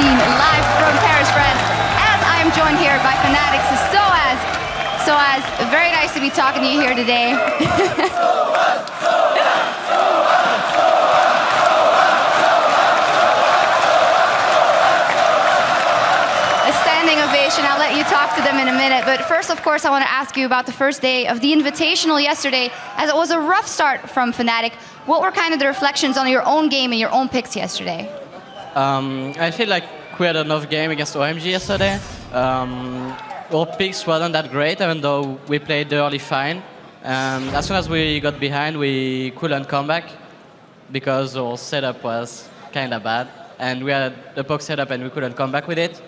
scene live from Paris, France, as I am joined here by Fanatics Soaz. Very nice to be talking to you here today. A standing ovation. I'll let you talk to them in a minute. But first, of course, I want to ask you about the first day of the Invitational yesterday, as it was a rough start from Fnatic. What were kind of the reflections on your own game and your own picks yesterday? I feel like we had enough game against OMG yesterday. Our picks wasn't that great, even though we played early fine. As soon as we got behind, we couldn't come back because our setup was kind of bad. And we had the poke setup and we couldn't come back with it.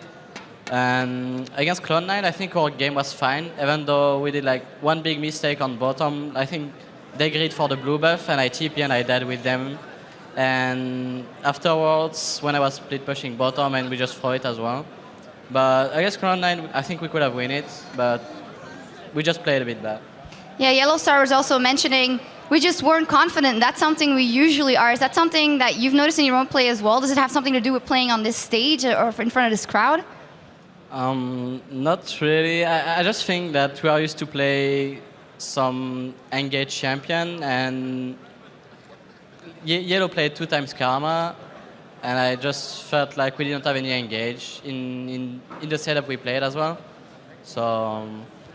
And against Cloud9, I think our game was fine, even though we did like one big mistake on bottom. I think they agreed for the blue buff and I TP and I died with them. And afterwards, when I was split pushing bottom and we just throw it as well. But I guess Cloud9, I think we could have win it, but we just played a bit bad. Yeah, Yellowstar was also mentioning we just weren't confident. That's something we usually are. Is that something that you've noticed in your own play as well? Does it have something to do with playing on this stage or in front of this crowd? Not really. I just think that we are used to play some engaged champion, and Yellow played 2 times Karma, and I just felt like we didn't have any engage in the setup we played as well. So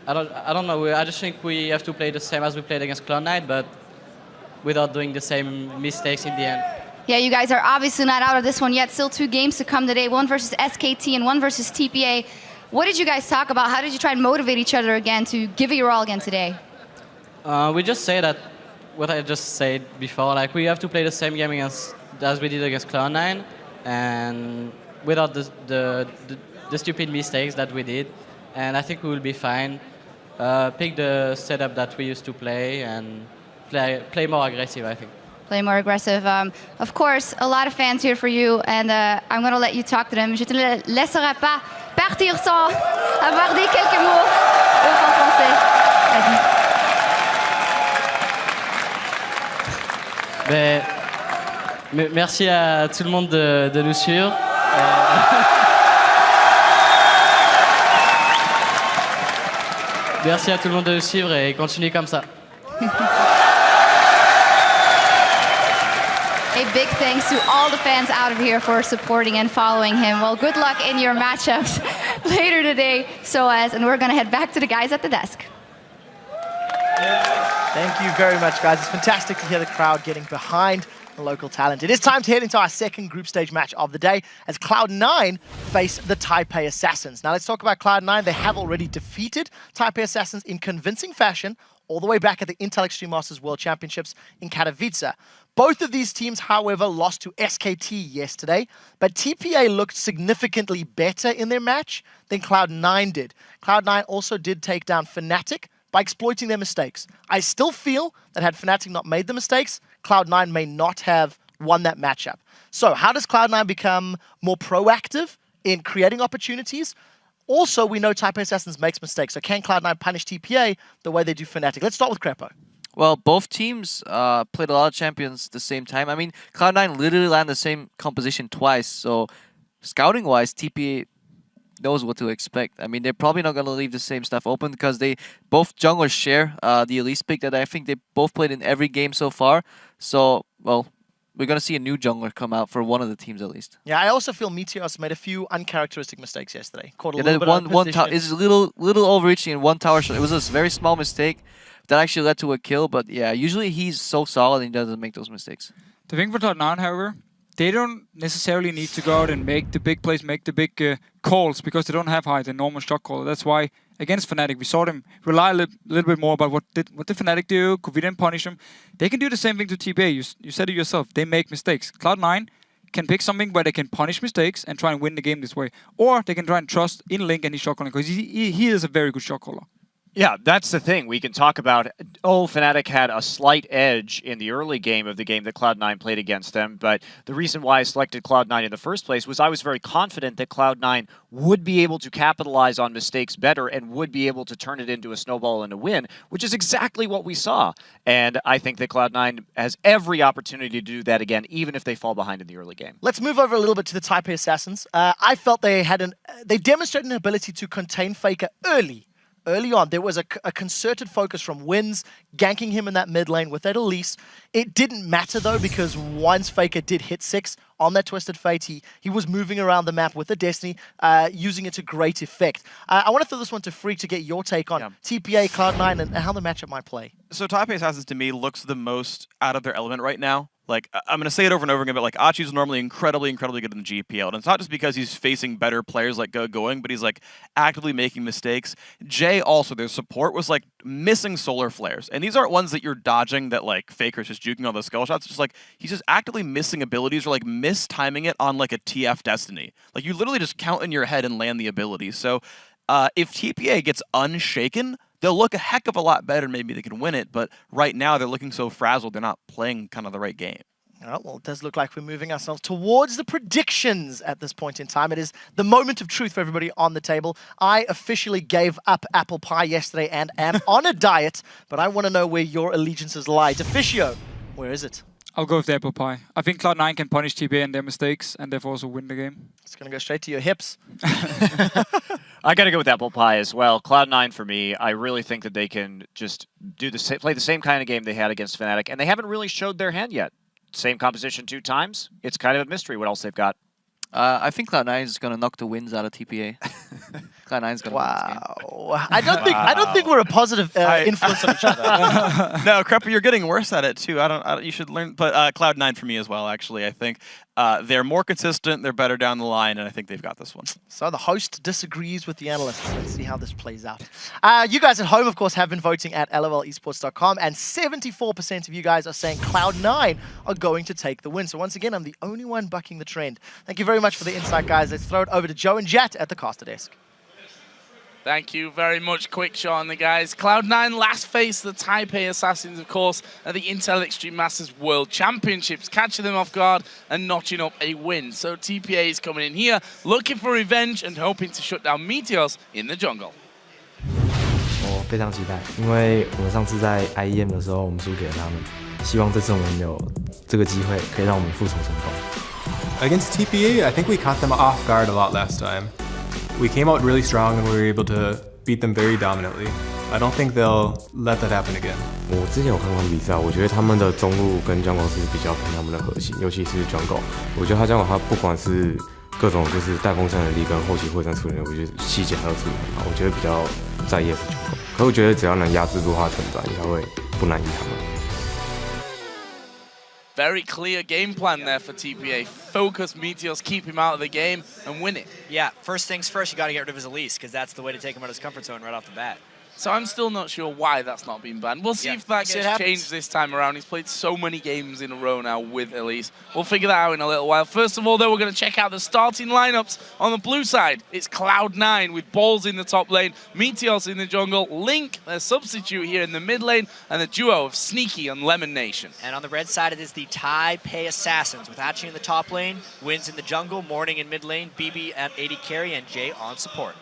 I don't know. I just think we have to play the same as we played against Cloud9, but without doing the same mistakes in the end. Yeah, you guys are obviously not out of this one yet. Still 2 games to come today, 1 versus SKT and 1 versus TPA. What did you guys talk about? How did you try and motivate each other again to give it your all again today? We just say that what I just said before, like we have to play the same game as we did against Cloud9, and without the stupid mistakes that we did. And I think we will be fine. Pick the setup that we used to play and play more aggressive, I think. Play more aggressive. Of course, a lot of fans here for you, and I'm going to let you talk to them. Je te laisserai pas partir sans avoir dit quelques mots en français. Mais, merci à tout le monde de nous suivre. Merci à tout le monde de nous suivre et continuez comme ça. A big thanks to all the fans out of here for supporting and following him. Well, good luck in your matchups later today, Soaz, and we're going to head back to the guys at the desk. Thank you very much, guys. It's fantastic to hear the crowd getting behind the local talent. It is time to head into our second group stage match of the day as Cloud9 face the TPA Assassins. Now let's talk about Cloud9. They have already defeated TPA Assassins in convincing fashion all the way back at the Intel Extreme Masters World Championships in Katowice. Both of these teams, however, lost to SKT yesterday, but TPA looked significantly better in their match than Cloud9 did. Cloud9 also did take down Fnatic by exploiting their mistakes. I still feel that had Fnatic not made the mistakes, Cloud9 may not have won that matchup. So how does Cloud9 become more proactive in creating opportunities? Also, we know TPA Assassins makes mistakes, so can Cloud9 punish TPA the way they do Fnatic? Let's start with Crepo. Well, both teams played a lot of champions at the same time. I mean, Cloud9 literally landed the same composition twice, so scouting-wise, TPA knows what to expect. I mean, they're probably not going to leave the same stuff open because they both junglers share the Elise pick that I think they both played in every game so far. So, well, we're going to see a new jungler come out for one of the teams at least. Yeah, I also feel Meteos made a few uncharacteristic mistakes yesterday. Caught a yeah, little bit one tower is a little overreaching in one tower shot. It was a very small mistake that actually led to a kill, but yeah, usually he's so solid and he doesn't make those mistakes. The thing for Cloud9, however, they don't necessarily need to go out and make the big plays, make the big calls, because they don't have the normal shot caller. That's why, against Fnatic, we saw them rely a little bit more about what did Fnatic do, could we then punish them. They can do the same thing to TPA. You said it yourself, they make mistakes. Cloud9 can pick something where they can punish mistakes and try and win the game this way. Or they can try and trust in Link and his shot calling, because he is a very good shot caller. Yeah, that's the thing. We can talk about, Fnatic had a slight edge in the early game of the game that Cloud9 played against them, but the reason why I selected Cloud9 in the first place was I was very confident that Cloud9 would be able to capitalize on mistakes better and would be able to turn it into a snowball and a win, which is exactly what we saw. And I think that Cloud9 has every opportunity to do that again, even if they fall behind in the early game. Let's move over a little bit to the Taipei Assassins. I felt they demonstrated an ability to contain Faker early on. There was a concerted focus from Wins, ganking him in that mid lane with that Elise. It didn't matter, though, because once Faker did hit 6 on that Twisted Fate, he was moving around the map with the Destiny, using it to great effect. I want to throw this one to Freak to get your take on TPA, Cloud9, and how the matchup might play. So Taipei Assassins, to me, looks the most out of their element right now. Like, I'm going to say it over and over again, but like Achi's normally incredibly good in the GPL. And it's not just because he's facing better players like Going, but he's like actively making mistakes. Jay also, their support was like missing solar flares. And these aren't ones that you're dodging that like Faker's just juking all those skull shots. It's just like he's just actively missing abilities or like mistiming it on like a TF Destiny. Like you literally just count in your head and land the ability. So if TPA gets unshaken, they'll look a heck of a lot better. Maybe they can win it, but right now they're looking so frazzled. They're not playing kind of the right game. All right, well, it does look like we're moving ourselves towards the predictions at this point in time. It is the moment of truth for everybody on the table. I officially gave up apple pie yesterday and am on a diet, but I want to know where your allegiances lie. Deficio, where is it? I'll go with the apple pie. I think Cloud9 can punish TPA and their mistakes and therefore also win the game. It's going to go straight to your hips. I got to go with apple pie as well. Cloud9 for me, I really think that they can just play the same kind of game they had against Fnatic, and they haven't really showed their hand yet. Same composition 2 times. It's kind of a mystery what else they've got. I think Cloud9 is going to knock the wins out of TPA. Cloud9 is going to win this game. Wow. I don't think we're a positive influence on each other. No, Crepper, you're getting worse at it too. You should learn. But Cloud9 for me as well. Actually, I think they're more consistent. They're better down the line, and I think they've got this one. So the host disagrees with the analysts. Let's see how this plays out. You guys at home, of course, have been voting at lolesports.com, and 74% of you guys are saying Cloud9 are going to take the win. So once again, I'm the only one bucking the trend. Thank you very much for the insight, guys. Let's throw it over to Joe and Jat at the caster desk. Thank you very much, Quick Shot on the guys. Cloud9 last faced the Taipei Assassins, of course, at the Intel Extreme Masters World Championships, catching them off guard and notching up a win. So TPA is coming in here, looking for revenge and hoping to shut down Meteors in the jungle. 我非常期待，因为我们上次在 IEM 的时候，我们输给了他们，希望这次我们有这个机会，可以让我们复仇成功。Against TPA, I think we caught them off guard a lot last time. We came out really strong and we were able to beat them very dominantly. I don't think they'll let that happen again. 我之前有看过他们比赛，我觉得他们的中路跟jungle是比较偏他们的核心，尤其是jungle。我觉得他jungle他不管是各种就是带风扇能力跟后期会战处理，我觉得细节还有处理很好。我觉得比较在意的是jungle，可我觉得只要能压制住他的成长，应该会不难赢他们。Very clear game plan there for TPA. Focus Meteors, keep him out of the game, and win it. Yeah, first things first, you got to get rid of his Elise, because that's the way to take him out of his comfort zone right off the bat. So I'm still not sure why that's not been banned. We'll see if that gets changed this time around. He's played so many games in a row now with Elise. We'll figure that out in a little while. First of all, though, we're going to check out the starting lineups on the blue side. It's Cloud9 with Balls in the top lane, Meteors in the jungle, Link, their substitute here in the mid lane, and the duo of Sneaky and Lemon Nation. And on the red side, it is the Taipei Assassins with Hachi in the top lane, Wins in the jungle, Morning in mid lane, BB at AD carry, and Jay on support.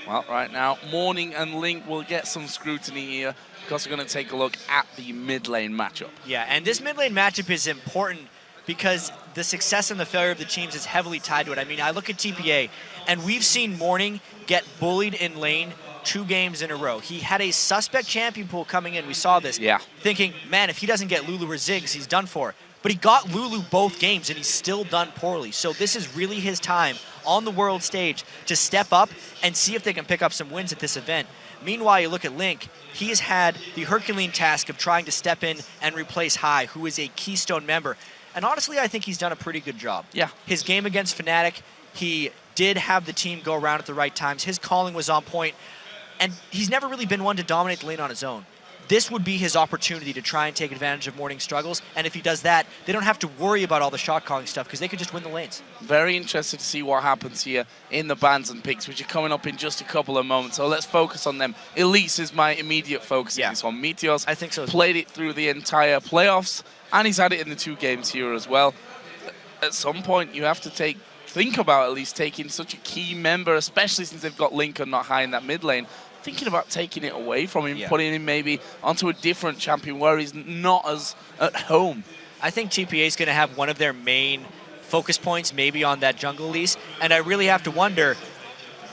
Well, right now, Morning and Link will get some scrutiny here because we're going to take a look at the mid lane matchup. Yeah, and this mid lane matchup is important because the success and the failure of the teams is heavily tied to it. I mean, I look at TPA, and we've seen Morning get bullied in lane 2 games in a row. He had a suspect champion pool coming in. We saw this. Yeah. Thinking, man, if he doesn't get Lulu or Ziggs, he's done for. But he got Lulu both games, and he's still done poorly. So this is really his time on the world stage to step up and see if they can pick up some wins at this event. Meanwhile, you look at Link. He has had the Herculean task of trying to step in and replace Hai, who is a Keystone member. And honestly, I think he's done a pretty good job. Yeah. His game against Fnatic, he did have the team go around at the right times. His calling was on point. And he's never really been one to dominate the lane on his own. this would be his opportunity to try and take advantage of Morning's struggles. And if he does that, they don't have to worry about all the shot calling stuff because they could just win the lanes. Very interested to see what happens here in the bans and picks, which are coming up in just a couple of moments. So let's focus on them. Elise is my immediate focus in this one. Meteos, I think so. Played it through the entire playoffs, and he's had it in the 2 games here as well. At some point, you have to think about at least taking such a key member, especially since they've got Lincoln not high in that mid lane, thinking about taking it away from him, putting him maybe onto a different champion where he's not as at home. I think TPA is going to have one of their main focus points maybe on that jungle Elise, and I really have to wonder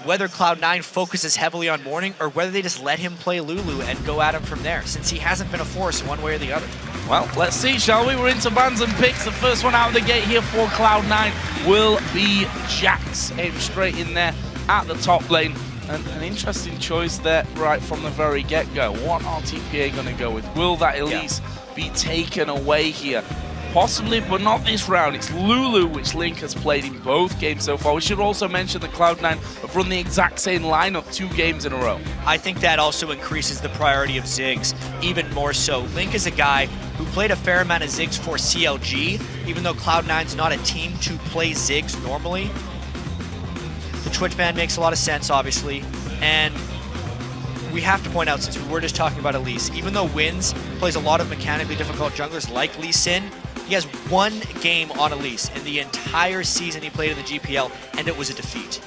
whether Cloud9 focuses heavily on Morning or whether they just let him play Lulu and go at him from there, since he hasn't been a force one way or the other. Well, let's see, shall we? We're into bans and picks. The first one out of the gate here for Cloud9 will be Jax. Aim straight in there at the top lane. And an interesting choice there right from the very get-go. What are TPA going to go with? Will that Elise be taken away here? Possibly, but not this round. It's Lulu, which Link has played in both games so far. We should also mention that Cloud9 have run the exact same lineup 2 games in a row. I think that also increases the priority of Ziggs even more so. Link is a guy who played a fair amount of Ziggs for CLG, even though Cloud9's not a team to play Ziggs normally. The Twitch ban makes a lot of sense, obviously, and we have to point out, since we were just talking about Elise, even though Wins plays a lot of mechanically difficult junglers like Lee Sin, he has 1 game on Elise in the entire season he played in the GPL, and it was a defeat.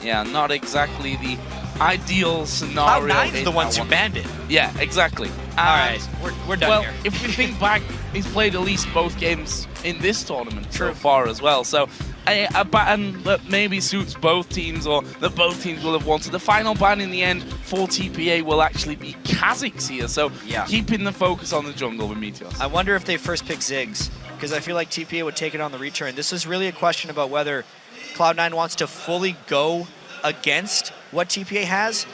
Yeah, not exactly the ideal scenario. Cloud9 is the ones who banned it. Yeah, exactly. All right, we're done here. If we think back, he's played Elise both games in this tournament so far as well, so a ban that maybe suits both teams, or that both teams will have wanted. The final ban in the end for TPA will actually be Kha'Zix here, so keeping the focus on the jungle with Meteos. I wonder if they first pick Ziggs, because I feel like TPA would take it on the return. This is really a question about whether Cloud9 wants to fully go against what TPA has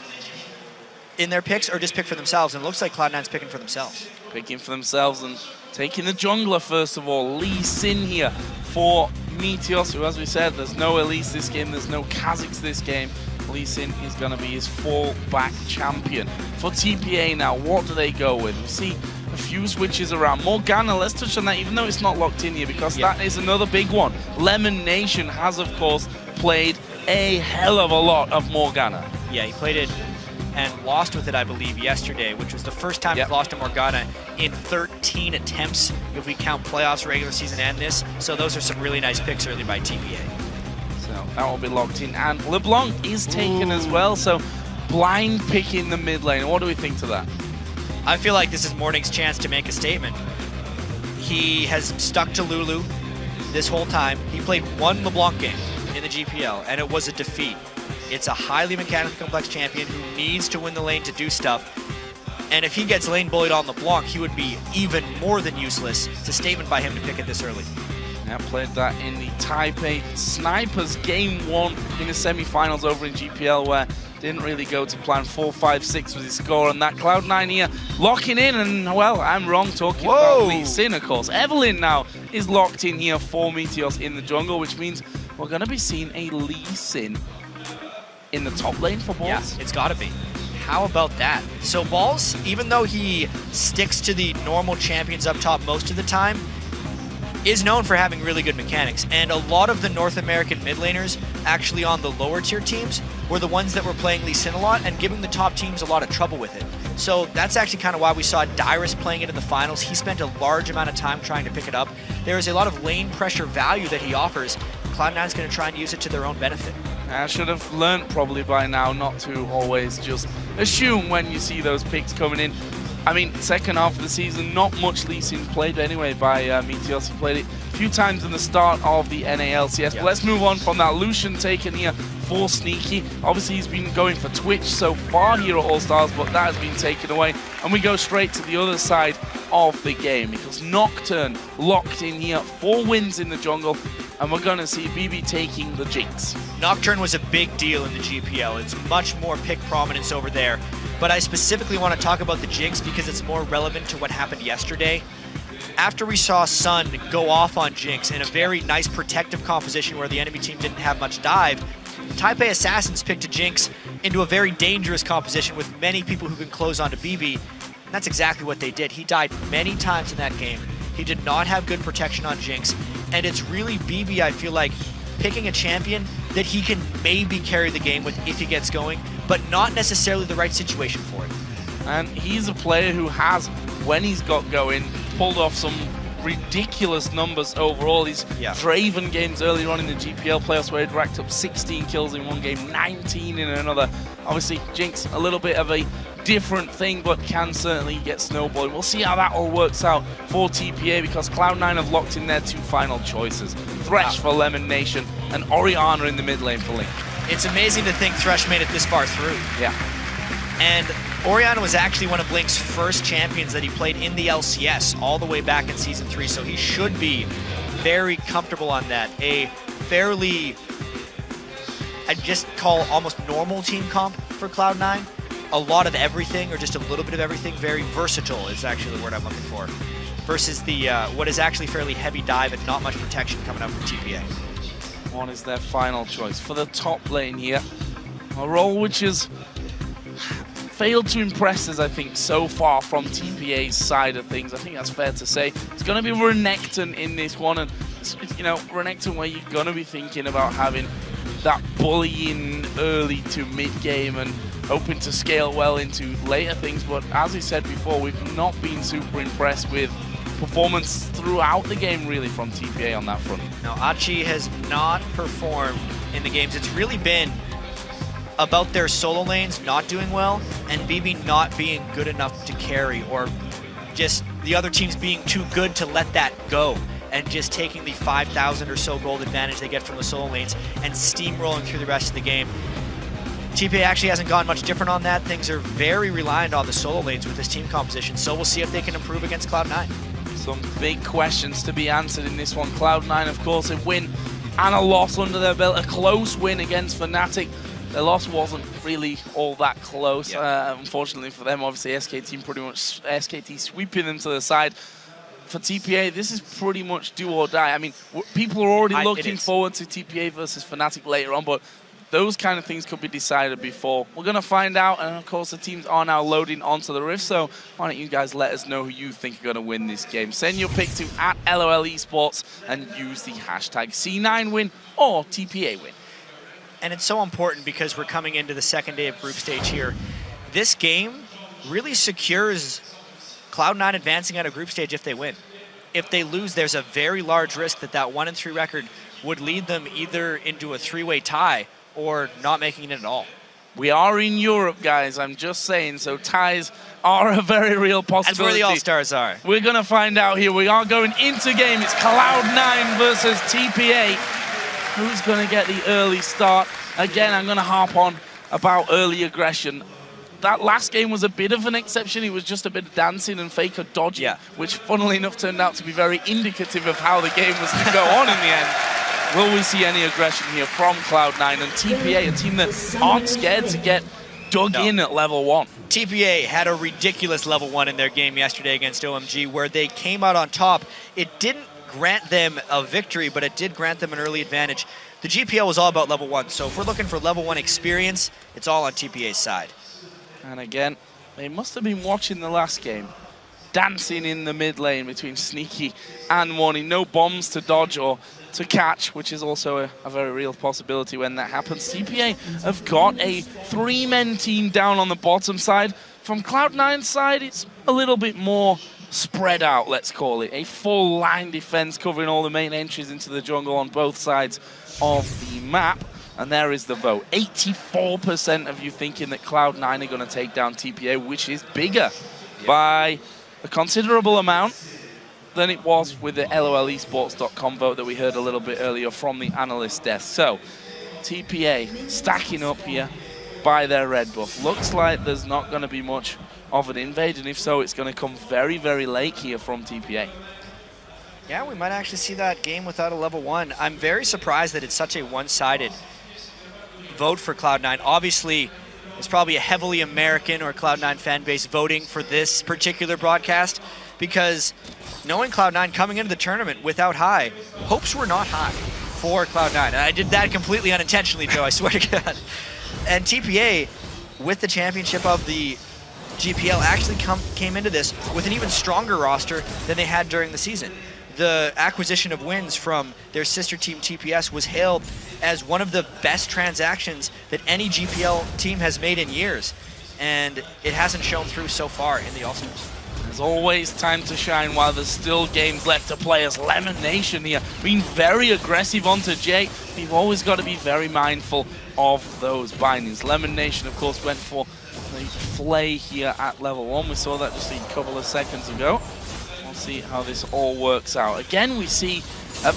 in their picks, or just pick for themselves, and it looks like Cloud9's picking for themselves. Picking for themselves and taking the jungler first of all. Lee Sin here for Meteos, who, as we said, there's no Elise this game, there's no Kha'Zix this game. Lee Sin is going to be his fallback champion. For TPA now, what do they go with? We see a few switches around. Morgana, let's touch on that, even though it's not locked in here, because that is another big one. Lemon Nation has, of course, played a hell of a lot of Morgana. Yeah, he played it and lost with it, I believe, yesterday, which was the first time he's lost to Morgana in 13 attempts, if we count playoffs, regular season, and this. So those are some really nice picks early by TPA. So that will be locked in. And LeBlanc is taken as well, so blind pick in the mid lane. What do we think to that? I feel like this is Morning's chance to make a statement. He has stuck to Lulu this whole time. He played 1 LeBlanc game in the GPL, and it was a defeat. It's a highly mechanically complex champion who needs to win the lane to do stuff. And if he gets lane bullied on LeBlanc, he would be even more than useless. It's a statement by him to pick it this early. Yeah, played that in the Taipei Snipers Game 1 in the semi-finals over in GPL, where didn't really go to plan. 4-5-6 was his score, and that Cloud9 here locking in, and, well, I'm wrong talking about Lee Sin, of course. Evelyn now is locked in here for Meteos in the jungle, which means we're going to be seeing a Lee Sin in the top lane for Balls. Yeah, it's got to be. How about that? So Balls, even though he sticks to the normal champions up top most of the time, is known for having really good mechanics. And a lot of the North American mid laners actually on the lower tier teams were the ones that were playing Lee Sin a lot and giving the top teams a lot of trouble with it. So that's actually kind of why we saw Dyrus playing it in the finals. He spent a large amount of time trying to pick it up. There is a lot of lane pressure value that he offers. Cloud9's going to try and use it to their own benefit. I should have learned probably by now not to always just assume when you see those picks coming in. I mean, second half of the season, not much Lee Sin played anyway by Meteos. He played it a few times in the start of the NALCS. But let's move on from that. Lucian taken here for Sneaky. Obviously, he's been going for Twitch so far here at All-Stars, but that has been taken away. And we go straight to the other side of the game, because Nocturne locked in here, 4 wins in the jungle, and we're going to see BB taking the Jinx. Nocturne was a big deal in the GPL. It's much more pick prominence over there. But I specifically want to talk about the Jinx because it's more relevant to what happened yesterday. After we saw Sun go off on Jinx in a very nice protective composition where the enemy team didn't have much dive, Taipei Assassins picked a Jinx into a very dangerous composition with many people who can close onto BB. That's exactly what they did. He died many times in that game. He did not have good protection on Jinx. And it's really BB, I feel like, picking a champion that he can maybe carry the game with if he gets going, but not necessarily the right situation for it. And he's a player who has, when he's got going, pulled off some ridiculous numbers overall. These Draven games earlier on in the GPL playoffs where he'd racked up 16 kills in one game, 19 in another. Obviously, Jinx, a little bit of a different thing, but can certainly get snowballing. We'll see how that all works out for TPA because Cloud9 have locked in their 2 final choices. Thresh for Lemon Nation and Orianna in the mid lane for Link. It's amazing to think Thresh made it this far through. Yeah. And Orianna was actually one of Blink's first champions that he played in the LCS all the way back in Season 3, so he should be very comfortable on that. A fairly, I'd just call almost normal team comp for Cloud9. A lot of everything, or just a little bit of everything. Very versatile is actually the word I'm looking for. Versus the what is actually fairly heavy dive and not much protection coming out from TPA. What is their final choice for the top lane here? A role which has failed to impress us, I think, so far from TPA's side of things. I think that's fair to say. It's going to be Renekton in this one, and you know, Renekton where you're going to be thinking about having that bullying early to mid game and hoping to scale well into later things. But as we said before, we've not been super impressed with performance throughout the game really from TPA on that front. Now, Achi has not performed in the games. It's really been about their solo lanes not doing well and BB not being good enough to carry, or just the other teams being too good to let that go and just taking the 5,000 or so gold advantage they get from the solo lanes and steamrolling through the rest of the game. TPA actually hasn't gone much different on that. Things are very reliant on the solo lanes with this team composition, so we'll see if they can improve against Cloud9. Some big questions to be answered in this one. Cloud9, of course, a win and a loss under their belt. A close win against Fnatic. Their loss wasn't really all that close, unfortunately for them. Obviously, SKT sweeping them to the side. For TPA, this is pretty much do or die. I mean, people are already looking forward to TPA versus Fnatic later on, but those kind of things could be decided before. We're going to find out, and of course the teams are now loading onto the Rift, so why don't you guys let us know who you think are going to win this game. Send your pick to @LOL Esports and use the hashtag C9 win or TPA win. And it's so important because we're coming into the second day of group stage here. This game really secures Cloud9 advancing out of group stage if they win. If they lose, there's a very large risk that that 1-3 record would lead them either into a 3-way tie or not making it at all. We are in Europe, guys, I'm just saying, so ties are a very real possibility. That's where the All-Stars are. We're going to find out here. We are going into game. It's Cloud9 versus TPA. Who's going to get the early start? Again, I'm going to harp on about early aggression. That last game was a bit of an exception. It was just a bit of dancing and faker dodging, which funnily enough turned out to be very indicative of how the game was to go on in the end. Will we see any aggression here from Cloud9 and TPA, a team that aren't scared to get dug in at level 1? TPA had a ridiculous level 1 in their game yesterday against OMG where they came out on top. It didn't grant them a victory, but it did grant them an early advantage. The GPL was all about level 1, so if we're looking for level 1 experience, it's all on TPA's side. And again, they must have been watching the last game. Dancing in the mid lane between Sneaky and Warning. No bombs to dodge or to catch, which is also a very real possibility when that happens. TPA have got a 3-man team down on the bottom side. From Cloud9's side, it's a little bit more spread out, let's call it. A full line defense covering all the main entries into the jungle on both sides of the map. And there is the vote. 84% of you thinking that Cloud9 are going to take down TPA, which is bigger by a considerable amount than it was with the LOLesports.com vote that we heard a little bit earlier from the analyst desk. So, TPA stacking up here by their red buff. Looks like there's not going to be much of an invade, and if so, it's going to come very, very late here from TPA. Yeah, we might actually see that game without a level 1. I'm very surprised that it's such a one-sided vote for Cloud9. Obviously, it's probably a heavily American or Cloud9 fan base voting for this particular broadcast because knowing Cloud9 coming into the tournament without high, hopes were not high for Cloud9. And I did that completely unintentionally, Joe, I swear to God. And TPA, with the championship of the GPL actually came into this with an even stronger roster than they had during the season. The acquisition of wins from their sister team TPS was hailed as one of the best transactions that any GPL team has made in years, and it hasn't shown through so far in the All-Stars. There's always time to shine while there's still games left to play, as Lemon Nation here being very aggressive onto Jay. You've always got to be very mindful of those bindings. Lemon Nation, of course, went for the Flay here at level 1. We saw that just a couple of seconds ago. We'll see how this all works out. Again, we see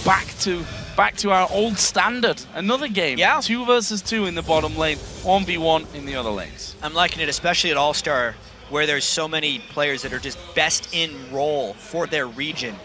back to our old standard. Another game. Yeah. 2 versus 2 in the bottom lane, 1v1 in the other lanes. I'm liking it, especially at All-Star, where there's so many players that are just best in role for their region.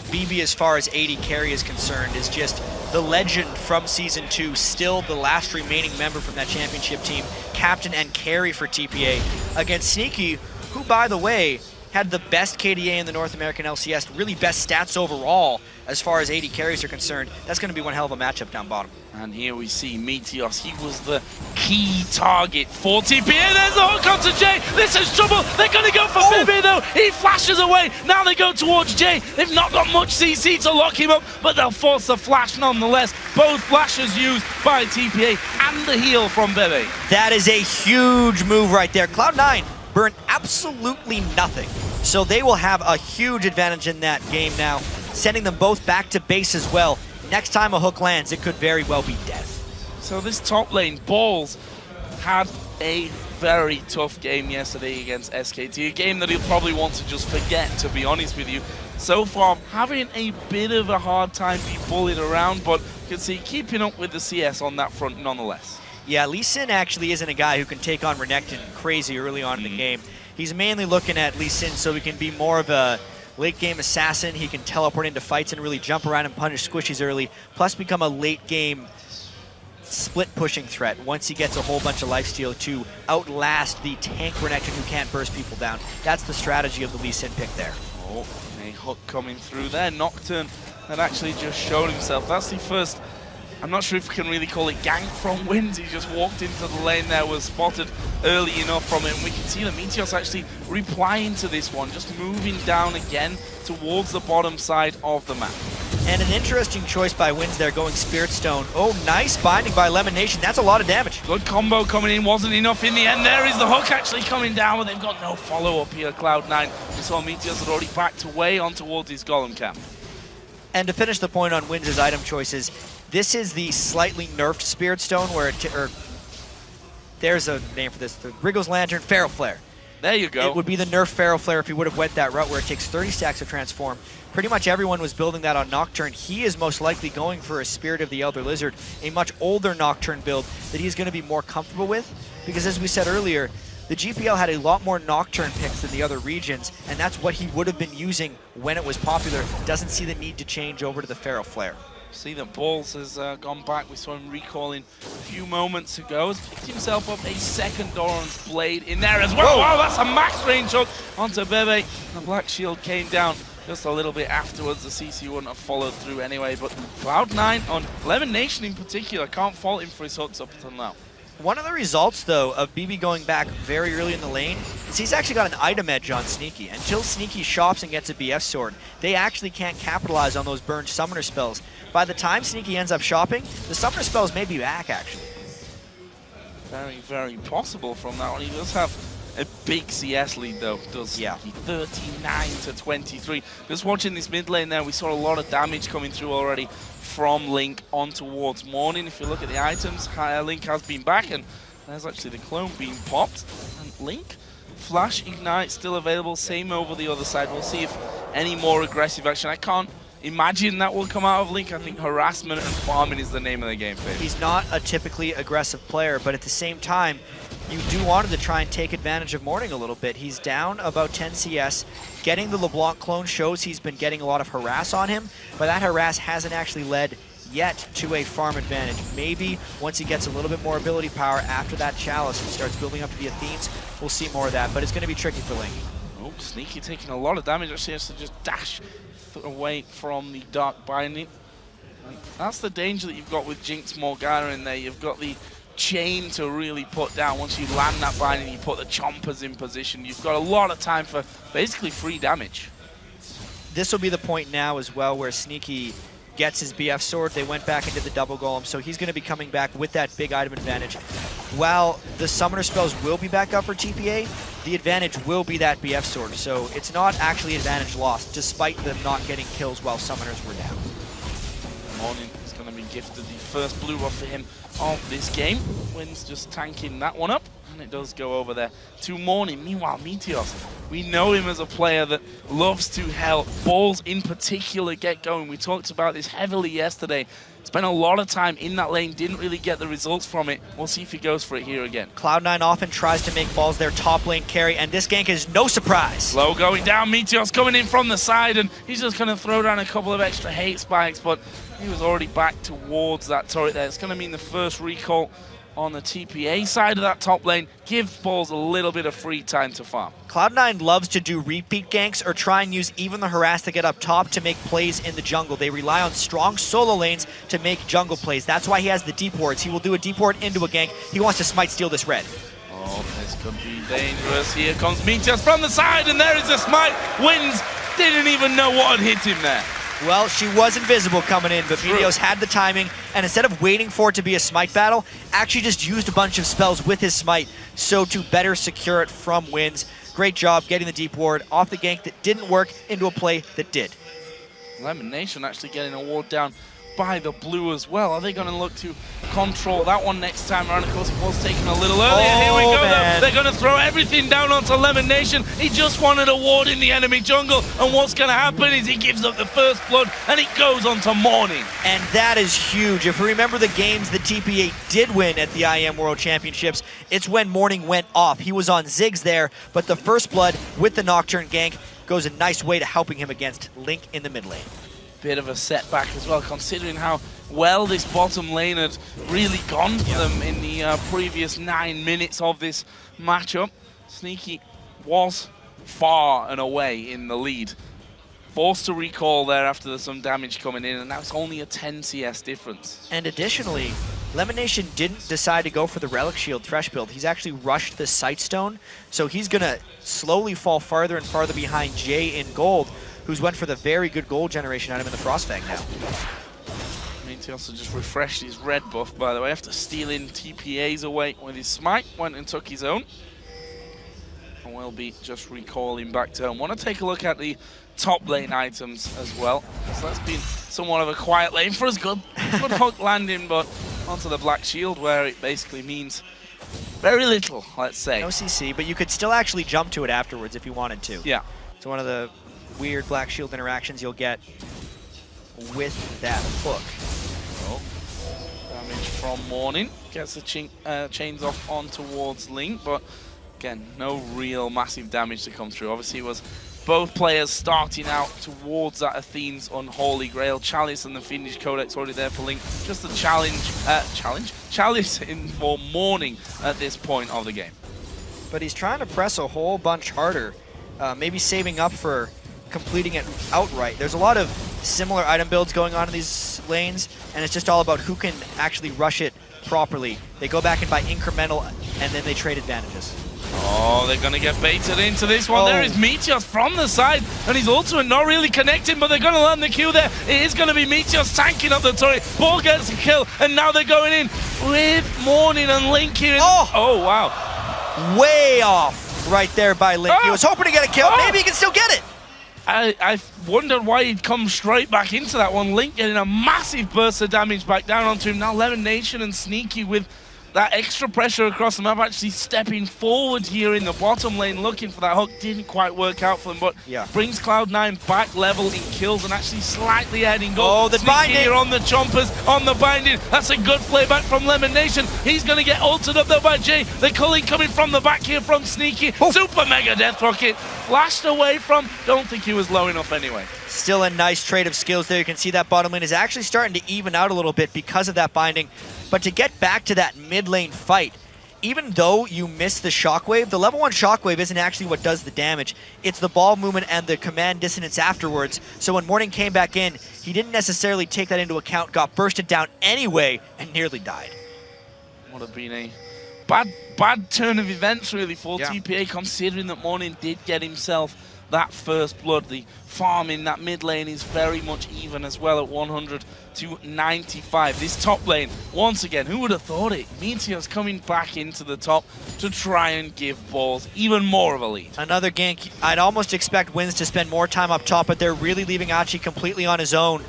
BB, as far as AD carry is concerned, is just the legend from Season 2, still the last remaining member from that championship team, captain and carry for TPA, against Sneaky, who, by the way, had the best KDA in the North American LCS, really best stats overall as far as AD carries are concerned. That's going to be one hell of a matchup down bottom. And here we see Meteos. He was the key target for TPA. There's the hook onto Jay. This is trouble. They're going to go for Bibi, though. He flashes away. Now they go towards Jay. They've not got much CC to lock him up, but they'll force the flash nonetheless. Both flashes used by TPA and the heal from Bibi. That is a huge move right there. Cloud9 burned absolutely nothing, so they will have a huge advantage in that game now, sending them both back to base as well. Next time a hook lands, it could very well be death. So this top lane, Balls, had a very tough game yesterday against SKT, a game that he'll probably want to just forget, to be honest with you. So far, having a bit of a hard time being bullied around, but you can see keeping up with the CS on that front nonetheless. Yeah, Lee Sin actually isn't a guy who can take on Renekton crazy early on in the game. He's mainly looking at Lee Sin so he can be more of a late game assassin. He can teleport into fights and really jump around and punish squishies early, plus become a late game split pushing threat once he gets a whole bunch of lifesteal to outlast the tank Renekton who can't burst people down. That's the strategy of the Lee Sin pick there. Oh, a hook coming through there. Nocturne had actually just showed himself. That's the first, I'm not sure if we can really call it gank from Wins. He just walked into the lane there, was spotted early enough from it, and we can see that Meteos actually replying to this one, just moving down again towards the bottom side of the map. And an interesting choice by Wins there, going Spirit Stone. Oh, nice binding by Lemon Nation. That's a lot of damage. Good combo coming in, wasn't enough in the end. There is the hook actually coming down, but they've got no follow-up here, Cloud9. We saw Meteos had already backed away on towards his Golem camp. And to finish the point on Wins' item choices, this is the slightly nerfed Spirit Stone, where there's a name for this, the Wriggle's Lantern, Feral Flare. There you go. It would be the nerf Feral Flare if he would have went that route where it takes 30 stacks to transform. Pretty much everyone was building that on Nocturne. He is most likely going for a Spirit of the Elder Lizard, a much older Nocturne build that he's going to be more comfortable with, because as we said earlier, the GPL had a lot more Nocturne picks than the other regions, and that's what he would have been using when it was popular. Doesn't see the need to change over to the Feral Flare. See that Balls has gone back. We saw him recalling a few moments ago. Has picked himself up a second Doran's Blade in there as well. Wow, that's a max range hook onto Bebe. The Black Shield came down just a little bit afterwards. The CC wouldn't have followed through anyway, but Cloud9 on Lemon Nation in particular, can't fault him for his hooks up until now. One of the results, though, of BB going back very early in the lane is he's actually got an item edge on Sneaky. Until Sneaky shops and gets a BF sword, they actually can't capitalize on those burned summoner spells. By the time Sneaky ends up shopping, the summoner spells may be back, actually. Very, very possible from that one. He does have a big CS lead, though, does yeah. 39 to 23. Just watching this mid lane there, we saw a lot of damage coming through already from Link on towards Morning. If you look at the items, Link has been back, and there's actually the clone being popped. And Link, Flash, Ignite still available, same over the other side. We'll see if any more aggressive action. I can't imagine that will come out of Link. I think harassment and farming is the name of the game for him. He's not a typically aggressive player, but at the same time, you do want him to try and take advantage of Morning a little bit. He's down about 10 CS. Getting the LeBlanc clone shows he's been getting a lot of harass on him, but that harass hasn't actually led yet to a farm advantage. Maybe once he gets a little bit more ability power after that Chalice and starts building up to the Athenes, we'll see more of that, but it's going to be tricky for Link. Oh, Sneaky taking a lot of damage. Actually has to just dash away from the Dark Binding. That's the danger that you've got with Jinx Morgana in there. You've got the chain to really put down. Once you land that binding, you put the chompers in position, you've got a lot of time for basically free damage. This will be the point now as well where Sneaky gets his BF sword. They went back and did the double golem, so he's going to be coming back with that big item advantage. While the summoner spells will be back up for TPA, the advantage will be that BF sword, so it's not actually advantage lost, despite them not getting kills while summoners were down. Morning is going to be gifted the first blue buff for him of this game. Wynn's just tanking that one up, and it does go over there to Morning. Meanwhile, Meteos, we know him as a player that loves to help balls in particular get going. We talked about this heavily yesterday. Spent a lot of time in that lane, didn't really get the results from it. We'll see if he goes for it here again. Cloud9 often tries to make balls their top lane carry, and this gank is no surprise. Low going down, Meteos coming in from the side, and he's just going to throw down a couple of extra hate spikes, but he was already back towards that turret there. It's going to mean the first recall on the TPA side of that top lane. Give balls a little bit of free time to farm. Cloud9 loves to do repeat ganks or try and use even the harass to get up top to make plays in the jungle. They rely on strong solo lanes to make jungle plays. That's why he has the deep wards. He will do a deep ward into a gank. He wants to smite steal this red. Oh, this could be dangerous. Here comes Meteos from the side, and there is a smite. Wins didn't even know what had hit him there. Well, she was invisible coming in, but Meteos had the timing, and instead of waiting for it to be a smite battle, actually just used a bunch of spells with his smite, so to better secure it from Wins. Great job getting the deep ward off the gank that didn't work into a play that did. Lemon Nation actually getting a ward down by the blue as well. Are they going to look to control that one next time around? Of course, it was taken a little earlier. Here we go, though. They're going to throw everything down onto Lemon Nation. He just wanted a ward in the enemy jungle, and what's going to happen is he gives up the first blood, and it goes on to Morning. And that is huge. If we remember the games that TPA did win at the IEM World Championships, it's when Morning went off. He was on Ziggs there, but the first blood with the Nocturne gank goes a nice way to helping him against Link in the mid lane. Bit of a setback as well, considering how well this bottom lane had really gone for them in the previous 9 minutes of this matchup. Sneaky was far and away in the lead. Forced to recall there after there's some damage coming in, and now it's only a 10 CS difference. And additionally, Lemon Nation didn't decide to go for the Relic Shield Thresh build. He's actually rushed the Sightstone, so he's going to slowly fall farther and farther behind Jay in gold, who's went for the very good gold generation item in the Frostfang now. He also just refreshed his red buff, by the way, after stealing TPAs away with his smite. Went and took his own. And we'll be just recalling back to home. Want to take a look at the top lane items as well. So that's been somewhat of a quiet lane for us. Good hook landing, but onto the Black Shield, where it basically means very little, let's say. No CC, but you could still actually jump to it afterwards if you wanted to. Yeah. So one of the weird Black Shield interactions you'll get with that hook. Oh. Damage from Morning. Gets the chains off on towards Link, but again, no real massive damage to come through. Obviously, it was both players starting out towards that Athene's Unholy Grail. Chalice and the Fiendish Codex already there for Link. Just a Chalice in for Morning at this point of the game. But he's trying to press a whole bunch harder, maybe saving up for completing it outright. There's a lot of similar item builds going on in these lanes, and it's just all about who can actually rush it properly. They go back and buy incremental, and then they trade advantages. Oh, they're going to get baited into this one. There is Meteos from the side, and he's ultimate not really connecting, but they're going to land the Q there. It is going to be Meteos tanking up the turret. Ball gets a kill, and now they're going in with Morning and Link here. Oh, wow. Way off right there by Link. He was hoping to get a kill. Maybe he can still get it. I wondered why he'd come straight back into that one. Link getting a massive burst of damage back down onto him. Now Lemon Nation and Sneaky with that extra pressure across the map, actually stepping forward here in the bottom lane, looking for that hook. Didn't quite work out for them, but brings Cloud9 back level in kills and actually slightly ahead in goal. Oh, the binding here on the chompers, on the binding. That's a good playback from Lemon Nation. He's going to get ulted up though by Jay. The culling coming from the back here from Sneaky. Super mega death rocket. Flashed away from, don't think he was low enough anyway. Still a nice trade of skills there. You can see that bottom lane is actually starting to even out a little bit because of that binding. But to get back to that mid lane fight, even though you miss the shockwave, the level 1 shockwave isn't actually what does the damage. It's the ball movement and the command dissonance afterwards. So when Morning came back in, he didn't necessarily take that into account, got bursted down anyway, and nearly died. would have been a bad turn of events, really, for TPA, considering that Morning did get himself that first blood. The farm in that mid lane is very much even as well at 100 to 95. This top lane, once again, who would have thought it? Meteor's coming back into the top to try and give Balls even more of a lead. Another gank. I'd almost expect Wins to spend more time up top, but they're really leaving Achi completely on his own.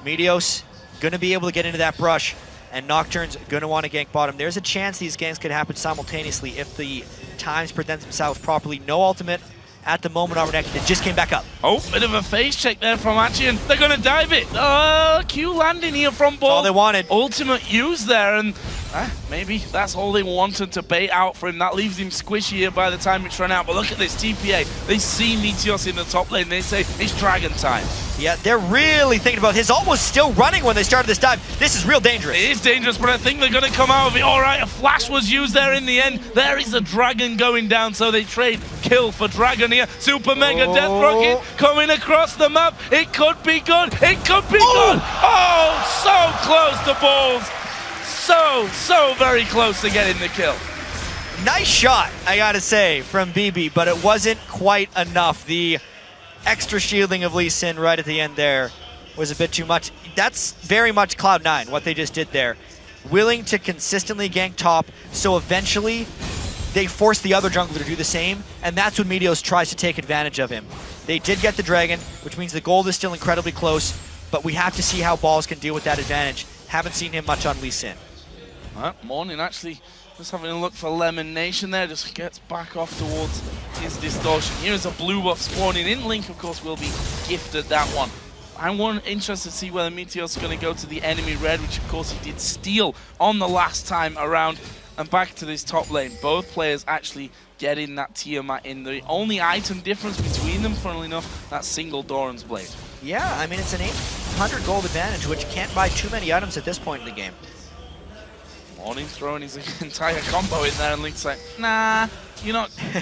Meteos going to be able to get into that brush, and Nocturne's going to want to gank bottom. There's a chance these ganks could happen simultaneously if the times present themselves properly. No ultimate at the moment on Renekton. It just came back up. Oh, bit of a face check there from Achi, and they're going to dive it. Q landing here from Ball. All they wanted. Ultimate use there, and maybe that's all they wanted to bait out for him. That leaves him squishy here by the time it's run out. But look at this, TPA. They see Meteos in the top lane. They say, it's Dragon time. Yeah, they're really thinking about it. His ult was still running when they started this dive. This is real dangerous. It is dangerous, but I think they're going to come out of it. All right, a flash was used there in the end. There is a Dragon going down, so they trade kill for Dragon here. Super Mega Death Rocket coming across the map. It could be good. It could be good. Oh, so close to Balls. So very close to getting the kill. Nice shot, I gotta say, from BB, but it wasn't quite enough. The extra shielding of Lee Sin right at the end there was a bit too much. That's very much Cloud9, what they just did there. Willing to consistently gank top, so eventually they force the other jungler to do the same, and that's when Meteos tries to take advantage of him. They did get the Dragon, which means the gold is still incredibly close, but we have to see how Balls can deal with that advantage. Haven't seen him much on Lee Sin. Morning actually just having a look for Lemon Nation there, just gets back off towards his distortion. Here's a blue buff spawning in. Link, of course, will be gifted that one. I'm interested to see whether Meteos is going to go to the enemy red, which of course he did steal on the last time around. And back to this top lane. Both players actually getting that Tiamat in. The only item difference between them, funnily enough, that single Doran's Blade. Yeah, I mean, it's an 800 gold advantage, which can't buy too many items at this point in the game. Morning throwing his entire combo in there, and Link's like, nah, you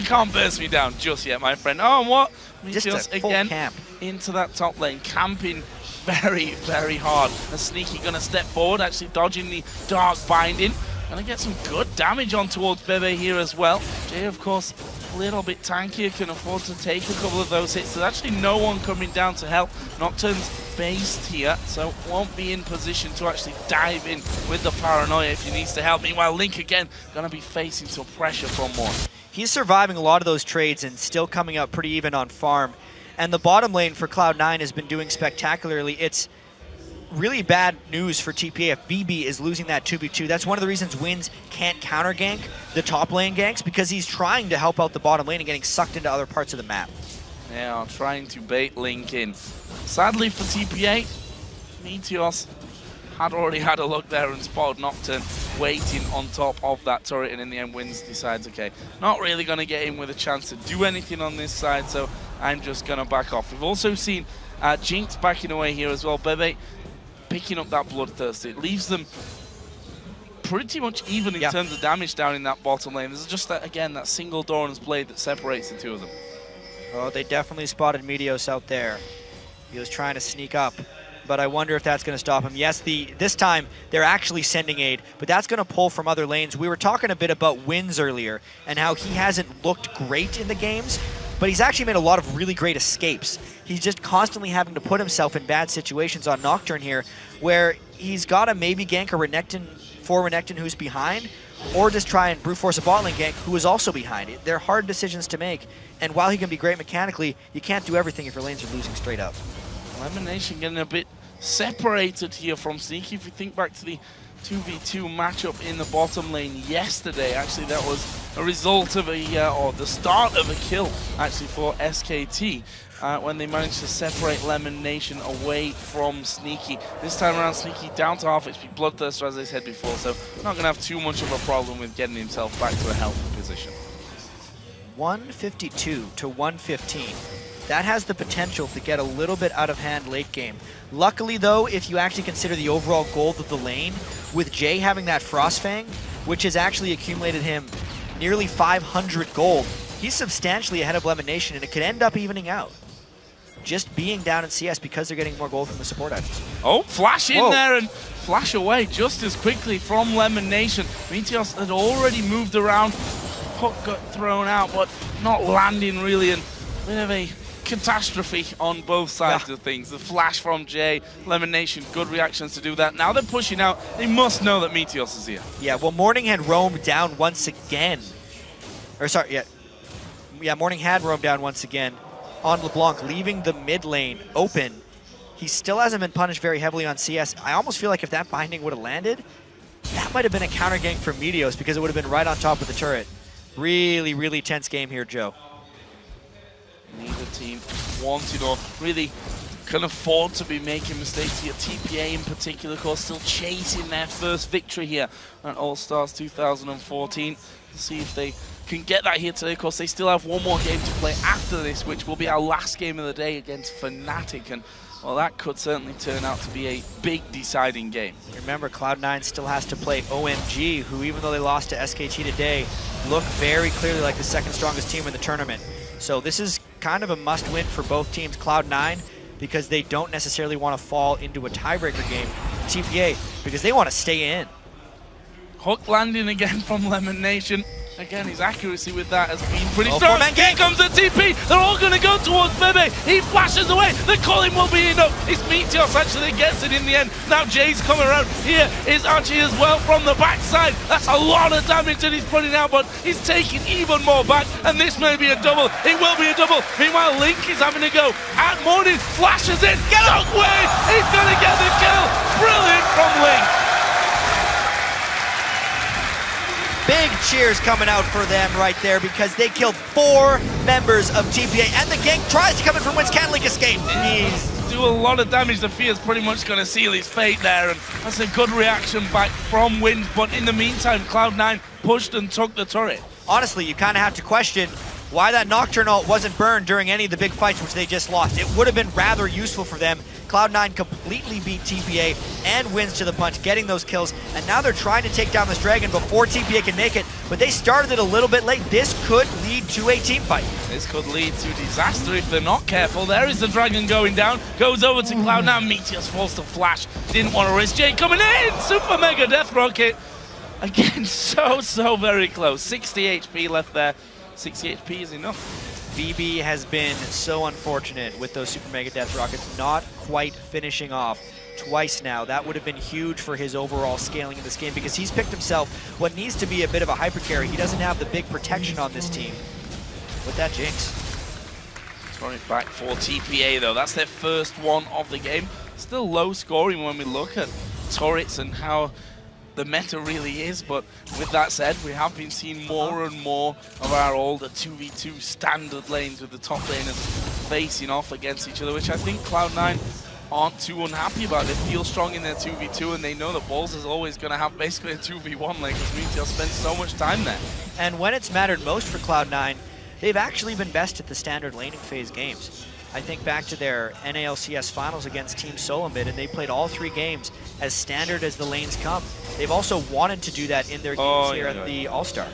can't burst me down just yet, my friend. Oh, and what? Just a full again camp into that top lane, camping very, very hard. And Sneaky gonna step forward, actually dodging the Dark Binding. Gonna get some good damage on towards Bebe here as well. Jay, of course, a little bit tankier, can afford to take a couple of those hits. There's actually no one coming down to help. Nocturne's based here, so won't be in position to actually dive in with the Paranoia if he needs to help. Meanwhile, Link again gonna be facing some pressure from Morn. He's surviving a lot of those trades and still coming up pretty even on farm. And the bottom lane for Cloud9 has been doing spectacularly. It's really bad news for TPA if BB is losing that 2v2. That's one of the reasons Wins can't counter gank the top lane ganks, because he's trying to help out the bottom lane and getting sucked into other parts of the map. Yeah, trying to bait Link in. Sadly for TPA, Meteos had already had a look there and spotted Nocturne waiting on top of that turret, and in the end Wins decides, okay, not really going to get in with a chance to do anything on this side, so I'm just going to back off. We've also seen Jinx backing away here as well. Bebe picking up that Bloodthirst. It leaves them pretty much even in terms of damage down in that bottom lane. There's just, that again, that single Doran's Blade that separates the two of them. Oh, they definitely spotted Meteos out there. He was trying to sneak up, but I wonder if that's going to stop him. Yes, this time they're actually sending aid, but that's going to pull from other lanes. We were talking a bit about Wins earlier and how he hasn't looked great in the games, but he's actually made a lot of really great escapes. He's just constantly having to put himself in bad situations on Nocturne here, where he's got to maybe gank a Renekton who's behind, or just try and brute force a bot lane gank who is also behind. They're hard decisions to make, and while he can be great mechanically, you can't do everything if your lanes are losing straight up. Lemon Nation getting a bit separated here from Sneaky. If we think back to the 2v2 matchup in the bottom lane yesterday, actually that was a result of or the start of a kill actually for SKT when they managed to separate Lemon Nation away from Sneaky. This time around, Sneaky down to half HP Bloodthirster, as I said before, so not going to have too much of a problem with getting himself back to a healthy position. 152 to 115. That has the potential to get a little bit out of hand late game. Luckily though, if you actually consider the overall gold of the lane, with Jay having that Frostfang, which has actually accumulated him nearly 500 gold, he's substantially ahead of Lemon Nation, and it could end up evening out. Just being down in CS because they're getting more gold from the support items. Oh, flash in there, and flash away just as quickly from Lemon Nation. Meteos had already moved around. Hook got thrown out, but not landing really, and a bit of a catastrophe on both sides of things. The flash from Jay, Lemon Nation, good reactions to do that. Now they're pushing out. They must know that Meteos is here. Yeah, well, Morning had roamed down once again. Or sorry, yeah, Morning had roamed down once again on LeBlanc, leaving the mid lane open. He still hasn't been punished very heavily on CS. I almost feel like if that binding would have landed, that might have been a counter gank for Meteos because it would have been right on top of the turret. Really, really tense game here, Joe. Neither team wanted or really can afford to be making mistakes here. TPA in particular, of course, still chasing their first victory here at All-Stars 2014. Let's see if they can get that here today. Of course, they still have one more game to play after this, which will be our last game of the day against Fnatic. And well, that could certainly turn out to be a big deciding game. Remember, Cloud9 still has to play OMG, who, even though they lost to SKT today, look very clearly like the second strongest team in the tournament. So this is kind of a must-win for both teams. Cloud9, because they don't necessarily want to fall into a tiebreaker game. TPA, because they want to stay in. Hook landing again from Lemon Nation. Again, his accuracy with that has been pretty strong. Here comes the TP. They're all going to go towards Bebe. He flashes away. The calling will be enough. It's Meteos actually gets it in the end. Now Jay's coming around. Here is Archie as well from the backside. That's a lot of damage that he's putting out, but he's taking even more back. And this may be a double. It will be a double. Meanwhile, Link is having to go. At Morning flashes in. Get out, Wade. He's going to get the kill. Brilliant from Link. Big cheers coming out for them right there because they killed 4 members of TPA, and the gank tries to come in from whence Can't Link escape. He's do a lot of damage. The Fear's pretty much going to seal his fate there, and that's a good reaction back from Wind. But in the meantime, Cloud9 pushed and took the turret. Honestly, you kind of have to question why that Nocturne ult wasn't burned during any of the big fights which they just lost. It would have been rather useful for them. Cloud9 completely beat TPA and wins to the punch, getting those kills. And now they're trying to take down this Dragon before TPA can make it. But they started it a little bit late. This could lead to a team fight. This could lead to disaster if they're not careful. There is the Dragon going down. Goes over to Cloud9. Meteos forced to flash. Didn't want to risk. Jay coming in. Super Mega Death Rocket. Again, so very close. 60 HP left there. 60 HP is enough. BB has been so unfortunate with those Super Mega Death Rockets, not quite finishing off twice now. That would have been huge for his overall scaling in this game because he's picked himself what needs to be a bit of a hyper carry. He doesn't have the big protection on this team with that Jinx. Throwing it back for TPA though. That's their first one of the game. Still low scoring when we look at turrets and how the meta really is, but with that said, we have been seeing more and more of our older 2v2 standard lanes with the top laners facing off against each other, which I think Cloud9 aren't too unhappy about. They feel strong in their 2v2 and they know that Balls is always going to have basically a 2v1 lane because Meteor spends so much time there. And when it's mattered most for Cloud9, they've actually been best at the standard laning phase games. I think back to their NALCS finals against Team Solomid, and they played all 3 games as standard as the lanes come. They've also wanted to do that in their games here at the All-Star.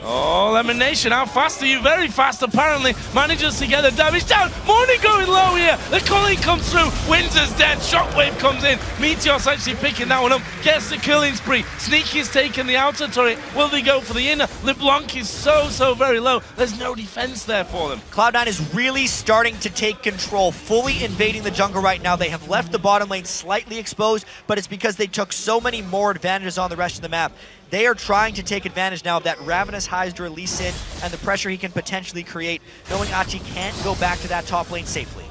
Oh, Lemon Nation, how fast are you? Very fast, apparently. Manages to get the damage down. Morning going low here. The calling comes through. Winter's dead. Shockwave comes in. Meteos actually picking that one up. Gets the killing spree. Sneaky's taking the outer turret. Will they go for the inner? LeBlanc is so very low. There's no defense there for them. Cloud9 is really starting to take control, fully invading the jungle right now. They have left the bottom lane slightly exposed, but it's because they took so many more advantages on the rest of the map. They are trying to take advantage now of that Ravenous Hydra Lee Sin and the pressure he can potentially create, knowing Achi can't go back to that top lane safely.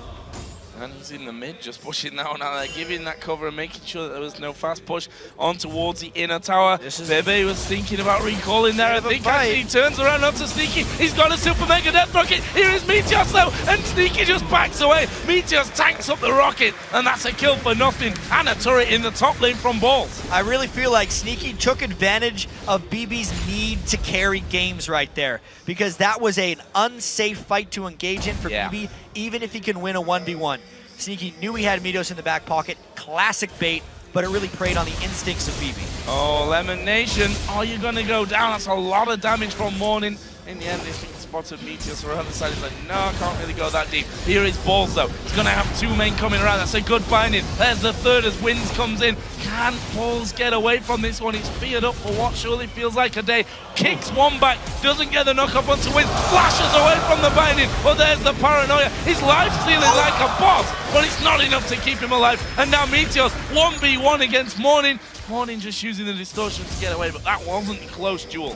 And he's in the mid, just pushing that one out there, giving that cover and making sure that there was no fast push on towards the inner tower. Bebe was thinking about recalling there. I think actually he turns around onto Sneaky. He's got a Super Mega Death Rocket. Here is Meteos though, and Sneaky just backs away. Meteos tanks up the rocket, and that's a kill for nothing. And a turret in the top lane from Balls. I really feel like Sneaky took advantage of BB's need to carry games right there, because that was an unsafe fight to engage in for BB, even if he can win a 1v1. Sneaky knew he had Meteos in the back pocket. Classic bait, but it really preyed on the instincts of BB. Oh, Lemon Nation, are you going to go down? That's a lot of damage from Morning. In the end, I think he spotted Meteos around the side. He's like, no, I can't really go that deep. Here is Balls, though. He's going to have 2 men coming around. That's a good binding. There's the third as Wins comes in. Can Balls get away from this one? He's feared up for what surely feels like a day. Kicks one back, doesn't get the knock up onto Wins. Flashes away from the binding. But there's the paranoia. His life stealing like a boss, but it's not enough to keep him alive. And now Meteos 1v1 against Morning. Morning just using the distortion to get away, but that wasn't a close duel.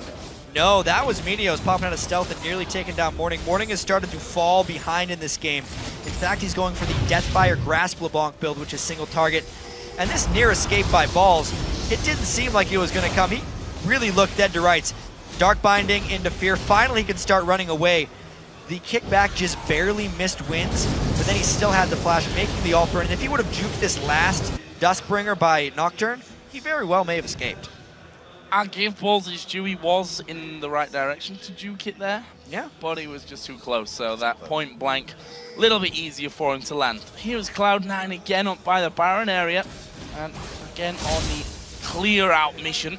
No, that was Meteos popping out of stealth and nearly taking down Morning. Morning has started to fall behind in this game. In fact, he's going for the Deathfire Grasp LeBlanc build, which is single target. And this near escape by Balls, it didn't seem like it was going to come. He really looked dead to rights. Dark Binding into Fear. Finally, he can start running away. The kickback just barely missed Wins, but then he still had the flash, making the ult burn. And if he would have juked this last Duskbringer by Nocturne, he very well may have escaped. I'll give Balls his due. He was in the right direction to juke it there. Yeah. But he was just too close, so that point blank, a little bit easier for him to land. Here's Cloud9 again up by the Baron area, and again on the clear out mission. You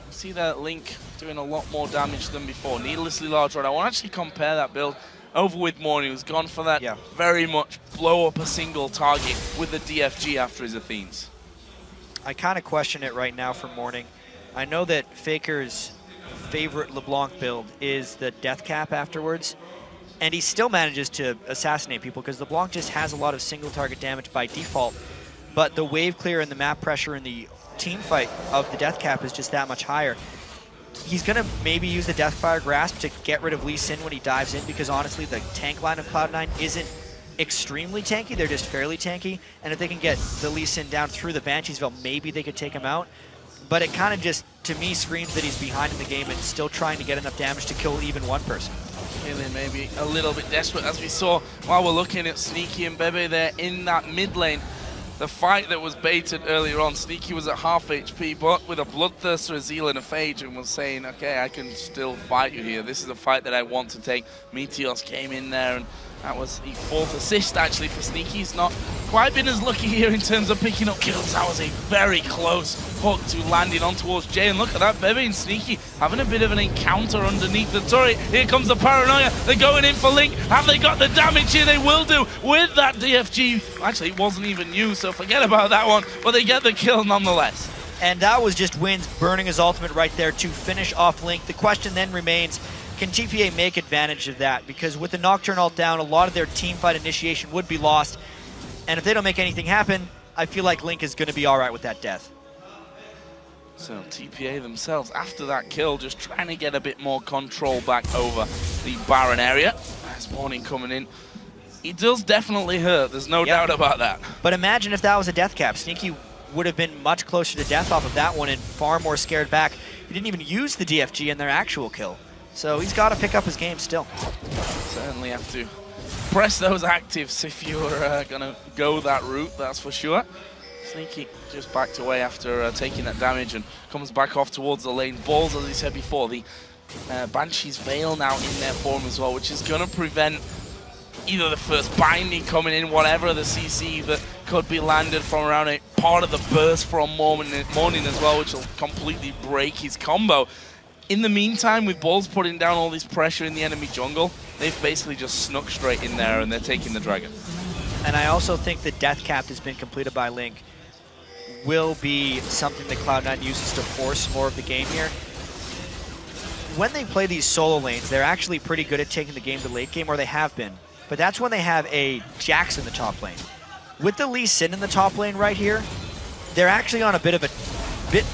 see that Link doing a lot more damage than before. Needlessly large rod. I want to actually compare that build over with Morning, who's gone for that very much blow up a single target with the DFG after his Athenes. I kind of question it right now for Morning. I know that Faker's favorite LeBlanc build is the Death Cap afterwards, and he still manages to assassinate people because LeBlanc just has a lot of single target damage by default, but the wave clear and the map pressure in the team fight of the Death Cap is just that much higher. He's going to maybe use the Deathfire Grasp to get rid of Lee Sin when he dives in, because honestly the tank line of Cloud9 isn't extremely tanky, they're just fairly tanky, and if they can get the Lee Sin down through the Bansheesville, maybe they could take him out. But it kind of just, to me, screams that he's behind in the game and still trying to get enough damage to kill even one person. Feeling maybe a little bit desperate, as we saw while we're looking at Sneaky and Bebe there in that mid lane. The fight that was baited earlier on, Sneaky was at half HP, but with a Bloodthirster, a Zeal, and a Phage, and was saying, okay, I can still fight you here. This is a fight that I want to take. Meteos came in there, and that was the 4th assist, actually, for Sneaky. He's not quite been as lucky here in terms of picking up kills. That was a very close hook to landing on towards Jay. And look at that, Bebe and Sneaky having a bit of an encounter underneath the turret. Here comes the paranoia. They're going in for Link. Have they got the damage here? They will do with that DFG. Actually, it wasn't even used, so forget about that one. But they get the kill nonetheless. And that was just Wins burning his ultimate right there to finish off Link. The question then remains, can TPA make advantage of that? Because with the Nocturne ult down, a lot of their team fight initiation would be lost. And if they don't make anything happen, I feel like Link is going to be all right with that death. So TPA themselves, after that kill, just trying to get a bit more control back over the Baron area. As Morning coming in. He does definitely hurt, there's no doubt about that. But imagine if that was a Death Cap. Sneaky would have been much closer to death off of that one and far more scared back. He didn't even use the DFG in their actual kill. So he's got to pick up his game still. Certainly have to press those actives if you're going to go that route, that's for sure. Sneaky just backed away after taking that damage and comes back off towards the lane. Balls, as I said before, the Banshee's Veil now in their form as well, which is going to prevent either the first binding coming in, whatever the CC that could be landed from around it, part of the burst from Morning as well, which will completely break his combo. In the meantime, with Balls putting down all this pressure in the enemy jungle, they've basically just snuck straight in there and they're taking the dragon. And I also think the Death Cap has been completed by Link will be something that Cloud9 uses to force more of the game here. When they play these solo lanes, they're actually pretty good at taking the game to late game, or they have been. But that's when they have a Jax in the top lane. With the Lee Sin in the top lane right here, they're actually on a bit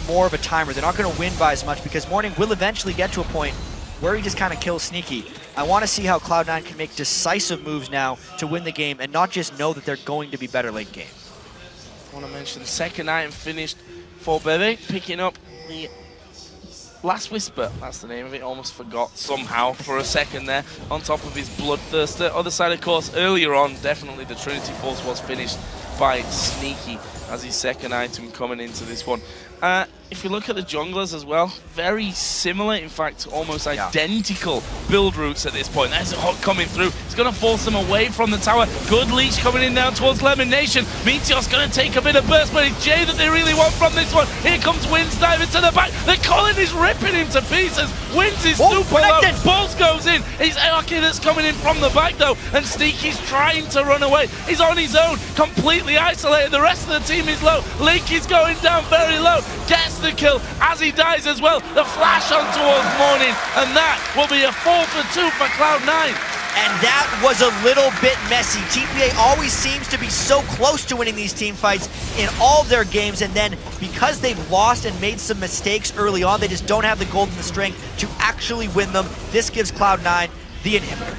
more of a timer. They're not going to win by as much because Morning will eventually get to a point where he just kind of kills Sneaky. I want to see how Cloud9 can make decisive moves now to win the game and not just know that they're going to be better late game. I want to mention the second item finished for Bebe, picking up the Last Whisper, that's the name of it, almost forgot somehow for a second there, on top of his Bloodthirster. Other side, of course, earlier on, definitely the Trinity Force was finished by Sneaky as his second item coming into this one. If you look at the junglers as well, very similar, in fact, almost identical build routes at this point. There's a Hook coming through. It's going to force them away from the tower. Good leash coming in now towards Lemon Nation. Meteor's going to take a bit of burst, but it's Jay that they really want from this one. Here comes Wins diving to the back. The Colin is ripping him to pieces. Wins is super low. Balls goes in. It's Aoki that's coming in from the back, though, and Sneaky's trying to run away. He's on his own, completely isolated. The rest of the team is low. Link is going down very low. Gets the kill as he dies as well. The flash on towards Morning, and that will be a 4 for 2 for Cloud9. And that was a little bit messy. TPA always seems to be so close to winning these team fights in all of their games, and then because they've lost and made some mistakes early on, they just don't have the gold and the strength to actually win them. This gives Cloud9 the inhibitor.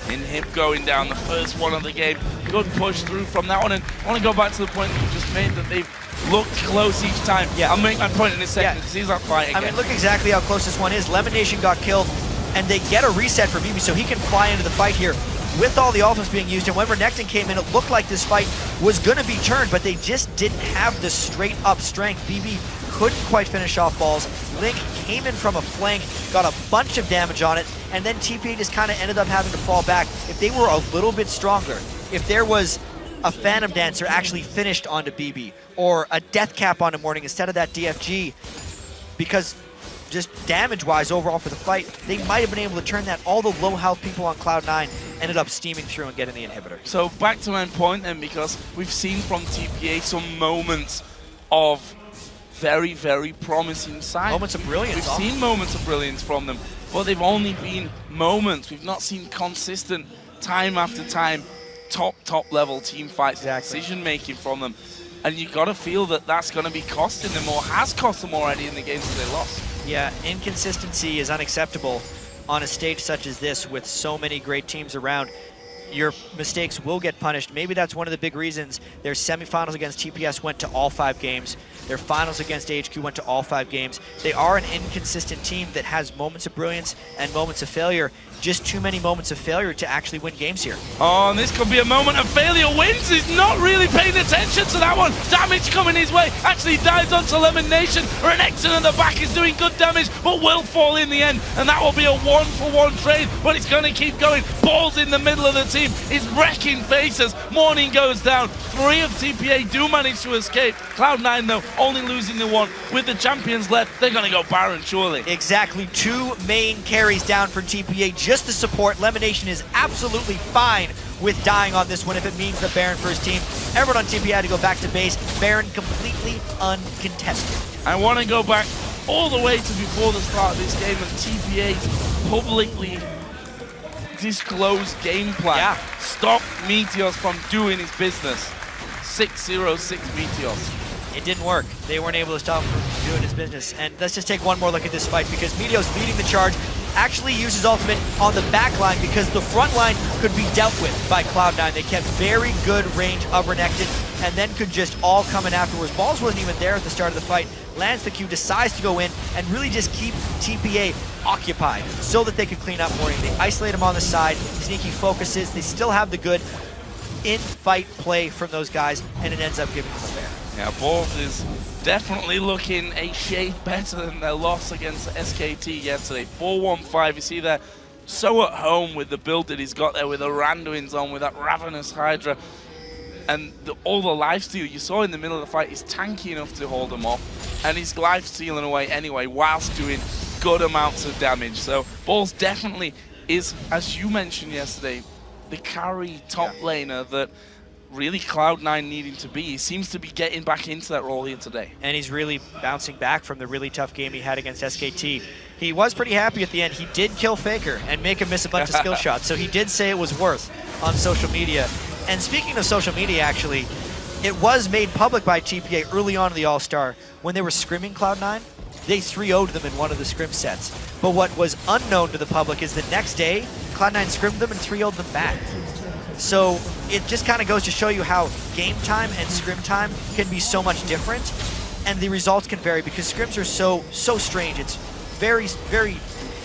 Inhib going down, the first one of the game. Good push through from that one, and I want to go back to the point that you just made, that they've looked close each time. I'll make my point in a second, because he's not fighting again. I mean, look exactly how close this one is. Lemon Nation got killed, and they get a reset for BB, so he can fly into the fight here with all the ultimates being used. And when Renekton came in, it looked like this fight was going to be turned, but they just didn't have the straight-up strength. BB couldn't quite finish off balls. Link came in from a flank, got a bunch of damage on it, and then TPA just kind of ended up having to fall back. If they were a little bit stronger, if there was a Phantom Dancer actually finished onto BB, or a Death Cap onto Morning instead of that DFG, because just damage-wise overall for the fight, they might have been able to turn that. All the low-health people on Cloud9 ended up steaming through and getting the inhibitor. So back to my point then, because we've seen from TPA some moments of very, very promising signs. Moments of brilliance. We've seen moments of brilliance from them, but they've only been moments. We've not seen consistent, time after time, top level team fights, decision making from them. And you got to feel that that's going to be costing them, or has cost them already in the games that they lost. Yeah, inconsistency is unacceptable on a stage such as this with so many great teams around. Your mistakes will get punished. Maybe that's one of the big reasons their semifinals against TPS went to all 5 games. Their finals against HQ went to all 5 games. They are an inconsistent team that has moments of brilliance and moments of failure. Just too many moments of failure to actually win games here. Oh, and this could be a moment of failure. Wins is not really paying attention to that one. Damage coming his way. Actually dives onto Lemon Nation. Renekton in the back is doing good damage, but will fall in the end. And that will be a 1-for-1 trade, but it's going to keep going. Balls in the middle of the team. Is wrecking faces. Morning goes down. 3 of TPA do manage to escape. Cloud9, though, only losing the 1. With the champions left, they're going to go Baron, surely. Exactly. 2 main carries down for TPA. Just the support. Lemon Nation is absolutely fine with dying on this one if it means the Baron for his team. Everyone on TPA had to go back to base. Baron completely uncontested. I want to go back all the way to before the start of this game and TPA's publicly disclosed game plan. Stop Meteors from doing his business. 6-0-6 Meteors. It didn't work. They weren't able to stop him from doing his business. And let's just take one more look at this fight, because Meteos leading the charge, actually uses ultimate on the back line because the front line could be dealt with by Cloud9. They kept very good range of Renekton and then could just all come in afterwards. Balls wasn't even there at the start of the fight. Lands the Q, decides to go in and really just keep TPA occupied so that they could clean up Morning. They isolate him on the side. Sneaky focuses. They still have the good in-fight play from those guys, and it ends up giving them a bear. Yeah, Balls is definitely looking a shade better than their loss against SKT yesterday. 4-1-5, you see there, so at home with the build that he's got there with the Randuin's on, with that Ravenous Hydra. And all the lifesteal you saw in the middle of the fight is tanky enough to hold them off. And he's lifestealing away anyway whilst doing good amounts of damage. So Balls definitely is, as you mentioned yesterday, the carry top laner that really Cloud9 needing to be. He seems to be getting back into that role here today. And he's really bouncing back from the really tough game he had against SKT. He was pretty happy at the end. He did kill Faker and make him miss a bunch of skill shots, so he did say it was worth on social media. And speaking of social media, actually, it was made public by TPA early on in the All-Star. When they were scrimming Cloud9, they 3-0'd them in one of the scrim sets. But what was unknown to the public is the next day, Cloud9 scrimmed them and 3-0'd them back. So it just kind of goes to show you how game time and scrim time can be so much different, and the results can vary because scrims are so strange. It's very, very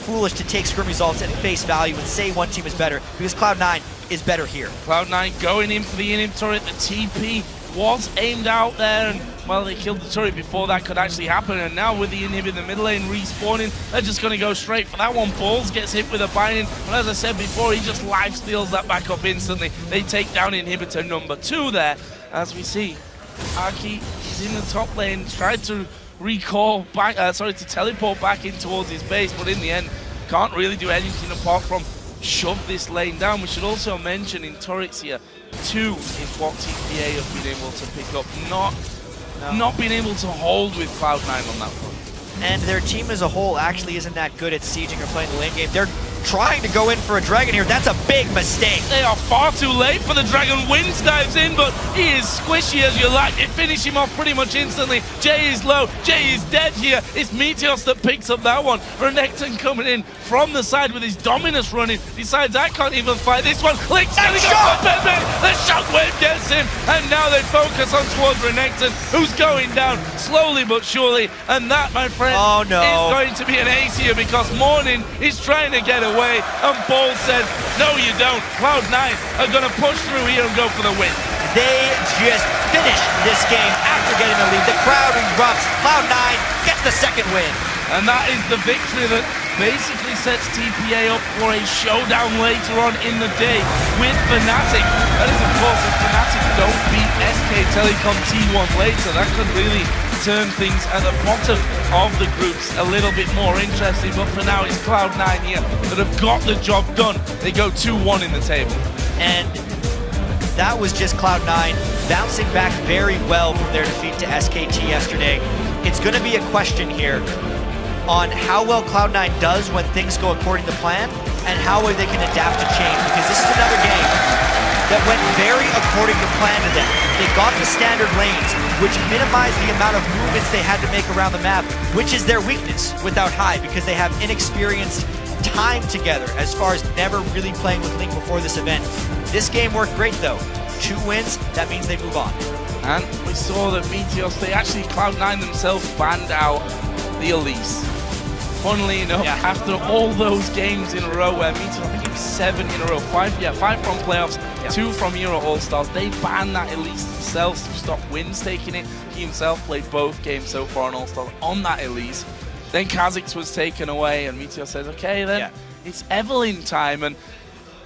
foolish to take scrim results at face value and say one team is better, because Cloud9 is better here. Cloud9 going in for the inhib turret, the TP was aimed out there, and well, they killed the turret before that could actually happen, and now with the inhib in the middle lane respawning, they're just going to go straight for that one. Balls gets hit with a binding, but as I said before, he just life steals that back up instantly. They take down inhibitor number 2 there, as we see. Aki is in the top lane, tried to recall back, to teleport back in towards his base, but in the end, can't really do anything apart from shove this lane down. We should also mention in turrets here, 2 is what TPA have been able to pick up, not being able to hold with Cloud9 on that front. And their team as a whole actually isn't that good at sieging or playing the lane game. They're trying to go in for a dragon here. That's a big mistake. They are far too late for the dragon. Wins dives in, but he is squishy as you like. They finish him off pretty much instantly. Jay is low. Jay is dead here. It's Meteos that picks up that one. Renekton coming in from the side with his Dominus running. Decides I can't even fight this one. Link's gonna go for Bedman. The shockwave gets him. And now they focus on towards Renekton, who's going down slowly but surely. And that, my friend, is going to be an ace here because Morning is trying to get away. And Ball said, no you don't. Cloud9 are going to push through here and go for the win. They just finished this game after getting the lead. The crowd erupts. Cloud9 gets the second win. And that is the victory that basically sets TPA up for a showdown later on in the day with Fnatic. That is, of course, if Fnatic don't beat SK Telecom T1 later, that could really turn things at the bottom of the groups a little bit more interesting. But for now, it's Cloud9 here that have got the job done. They go 2-1 in the table. And that was just Cloud9 bouncing back very well from their defeat to SKT yesterday. It's going to be a question here on how well Cloud9 does when things go according to plan and how well they can adapt to change, because this is another game that went very according to plan to them. They got the standard lanes, which minimized the amount of movements they had to make around the map, which is their weakness without High, because they have inexperienced time together as far as never really playing with Link before this event. This game worked great though. 2 wins, that means they move on. And we saw that Meteos, they actually, Cloud9 themselves banned out the Elise. Funnily enough, after all those games in a row where Meteos, I think it was 7 in a row, 5 from playoffs, 2 from Euro All-Stars, they banned that Elise themselves to stop Wins taking it. He himself played both games so far in All-Stars on that Elise. Then Kha'Zix was taken away and Meteos says, okay then, it's Evelynn time. And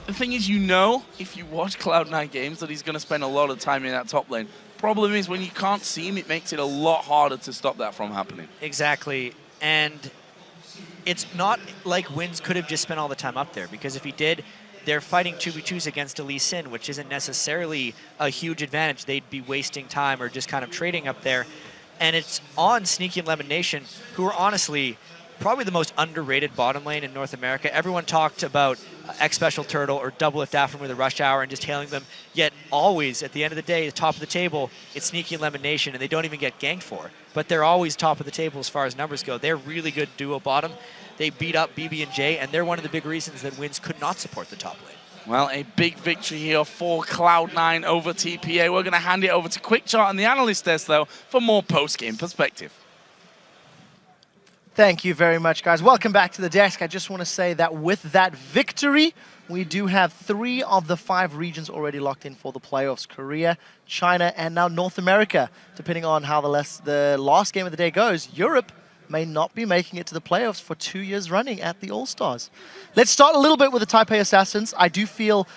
the thing is, you know, if you watch Cloud9 games, that he's going to spend a lot of time in that top lane. Problem is, when you can't see him, it makes it a lot harder to stop that from happening. Exactly, and it's not like Wins could have just spent all the time up there, because if he did, they're fighting 2v2s against a Lee Sin, which isn't necessarily a huge advantage. They'd be wasting time or just kind of trading up there. And it's on Sneaky and Lemon Nation, who are honestly probably the most underrated bottom lane in North America. Everyone talked about X Special Turtle or Double Lift After with a Rush Hour and just hailing them, yet always, at the end of the day, the top of the table, it's Sneaky and Lemon Nation, and they don't even get ganked for. But they're always top of the table as far as numbers go. They're really good duo bottom. They beat up BB and J, and they're one of the big reasons that Wins could not support the top lane. Well, a big victory here for Cloud9 over TPA. We're going to hand it over to QuickChart and the analyst desk, though, for more post-game perspective. Thank you very much, guys. Welcome back to the desk. I just want to say that with that victory, we do have 3 of the 5 regions already locked in for the playoffs. Korea, China, and now North America. Depending on how the last game of the day goes, Europe may not be making it to the playoffs for 2 years running at the All-Stars. Let's start a little bit with the TPA Assassins. I do feel,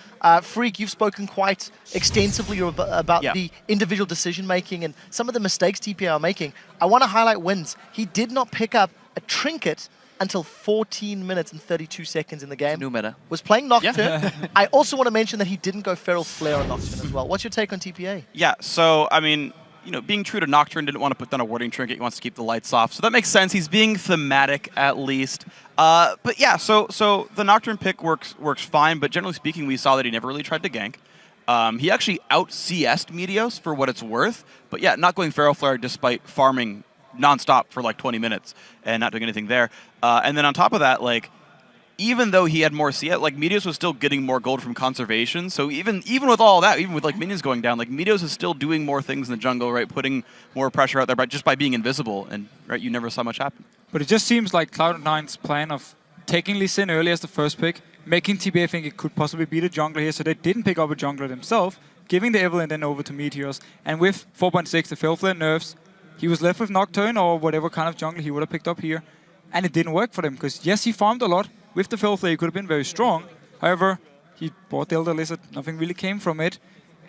Freak, you've spoken quite extensively about the individual decision-making and some of the mistakes TPA are making. I want to highlight Wins. He did not pick up a trinket until 14 minutes and 32 seconds in the game. New meta. Was playing Nocturne. I also want to mention that he didn't go Feral Flare on Nocturne as well. What's your take on TPA? Yeah, so, I mean, you know, being true to Nocturne, didn't want to put down a warding trinket. He wants to keep the lights off. So that makes sense. He's being thematic, at least. But yeah, so the Nocturne pick works fine, but generally speaking, we saw that he never really tried to gank. He actually out-CS'd Meteos for what it's worth. But yeah, not going Feral Flare despite farming non-stop for like 20 minutes and not doing anything there. And then on top of that, like, even though he had more CS, like, Meteos was still getting more gold from conservation. So even with all that, even with like minions going down, like, Meteos is still doing more things in the jungle, right? Putting more pressure out there, but just by being invisible, and right, you never saw much happen. But it just seems like Cloud9's plan of taking Lee Sin early as the first pick, making TPA think it could possibly be the jungler here, so they didn't pick up a jungler themselves, giving the Evelyn then over to Meteors. And with 4.6, the Filflair nerfs, he was left with Nocturne or whatever kind of jungle he would have picked up here. And it didn't work for him, because yes, he farmed a lot. With the Filflair, he could have been very strong. However, he bought the Elder Lizard. Nothing really came from it,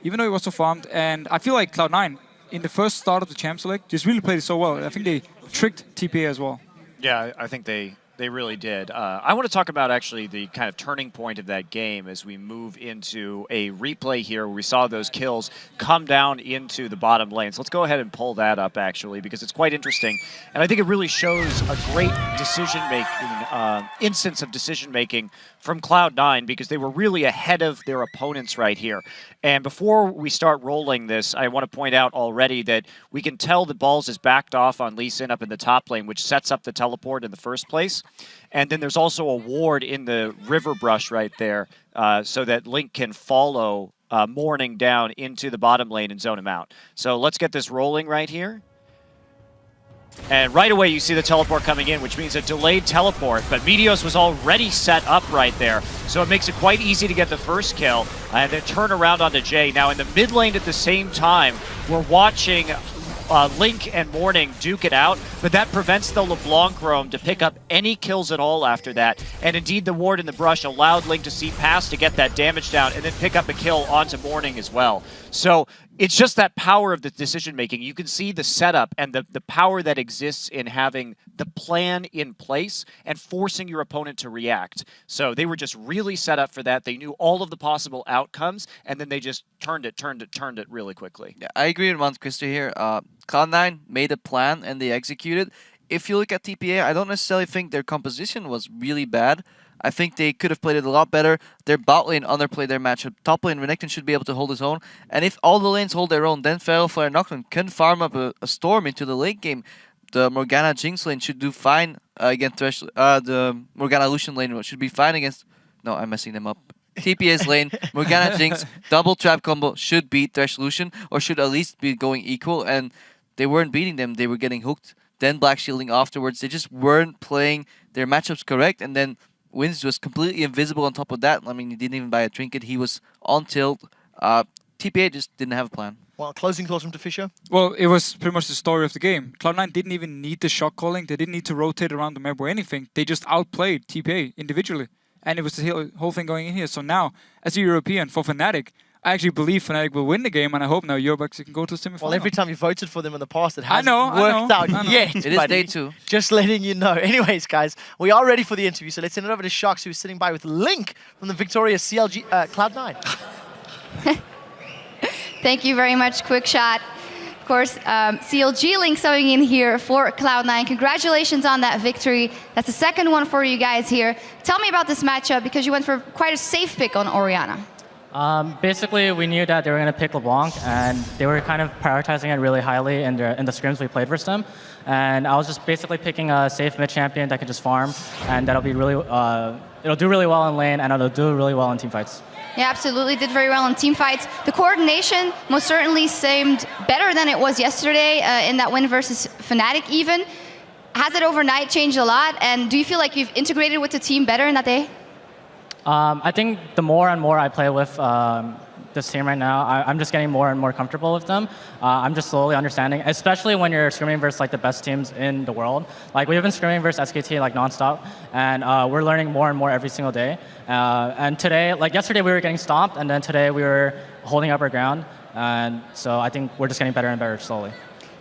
even though he was so farmed. And I feel like Cloud9, in the first start of the Champ Select, just really played it so well. I think they tricked TPA as well. Yeah, I think they really did. I want to talk about actually the kind of turning point of that game as we move into a replay here where we saw those kills come down into the bottom lane. So let's go ahead and pull that up actually, because it's quite interesting. And I think it really shows a great decision-making, instance of decision-making from Cloud9, because they were really ahead of their opponents right here. And before we start rolling this, I want to point out already that we can tell that Balls is backed off on Lee Sin up in the top lane, which sets up the teleport in the first place. And then there's also a ward in the river brush right there, so that Link can follow Morning down into the bottom lane and zone him out. So let's get this rolling right here. And right away you see the teleport coming in, which means a delayed teleport, but Meteos was already set up right there, so it makes it quite easy to get the first kill, and then turn around onto Jay. Now in the mid lane at the same time, we're watching Link and Morning duke it out, but that prevents the LeBlanc roam to pick up any kills at all after that. And indeed, the ward in the brush allowed Link to see past to get that damage down and then pick up a kill onto Morning as well. So it's just that power of the decision-making. You can see the setup and the power that exists in having the plan in place and forcing your opponent to react. So they were just really set up for that. They knew all of the possible outcomes, and then they just turned it really quickly. Yeah, I agree with Mount Christer here. Cloud9 made a plan and they executed. If you look at TPA, I don't necessarily think their composition was really bad. I think they could have played it a lot better. Their bot lane underplayed their matchup. Top lane, Renekton should be able to hold his own. And if all the lanes hold their own, then Feral Flare and Nocturne can farm up a Storm into the late game. The Morgana Jinx lane should do fine against Thresh. The Morgana Lucian lane should be fine against... No, I'm messing them up. TPA's lane, Morgana Jinx, double trap combo should beat Thresh Lucian, or should at least be going equal. And they weren't beating them. They were getting hooked. Then black shielding afterwards. They just weren't playing their matchups correct. And then Wins was completely invisible on top of that. I mean, he didn't even buy a trinket. He was on tilt. TPA just didn't have a plan. Well, closing thoughts from Fischer? Well, it was pretty much the story of the game. Cloud9 didn't even need the shot calling. They didn't need to rotate around the map or anything. They just outplayed TPA individually. And it was the whole thing going in here. So now, as a European for Fnatic, I actually believe Fnatic will win the game, and I hope now Eurobucks can go to the semifinal. Well, every time you voted for them in the past, it hasn't worked out yet. It is day 2. Just letting you know. Anyways, guys, we are ready for the interview, so let's send it over to Sharks, who's sitting by with Link from the victorious CLG Cloud9. Thank you very much, Quick Shot. Of course, CLG Link subbing in here for Cloud9. Congratulations on that victory. That's the second one for you guys here. Tell me about this matchup, because you went for quite a safe pick on Orianna. Basically, we knew that they were going to pick LeBlanc, and they were kind of prioritizing it really highly in the scrims we played versus them. And I was just basically picking a safe mid champion that could just farm, and that'll be really, it'll do really well in lane, and it'll do really well in team fights. Yeah, absolutely. Did very well in team fights. The coordination most certainly seemed better than it was yesterday in that win versus Fnatic even. Has it overnight changed a lot? And do you feel like you've integrated with the team better in that day? I think the more and more I play with this team right now, I'm just getting more and more comfortable with them. I'm just slowly understanding, especially when you're scrimming versus like the best teams in the world. Like we've been scrimming versus SKT like nonstop, and we're learning more and more every single day. And today, like yesterday, we were getting stomped, and then today we were holding up our ground. And so I think we're just getting better and better slowly.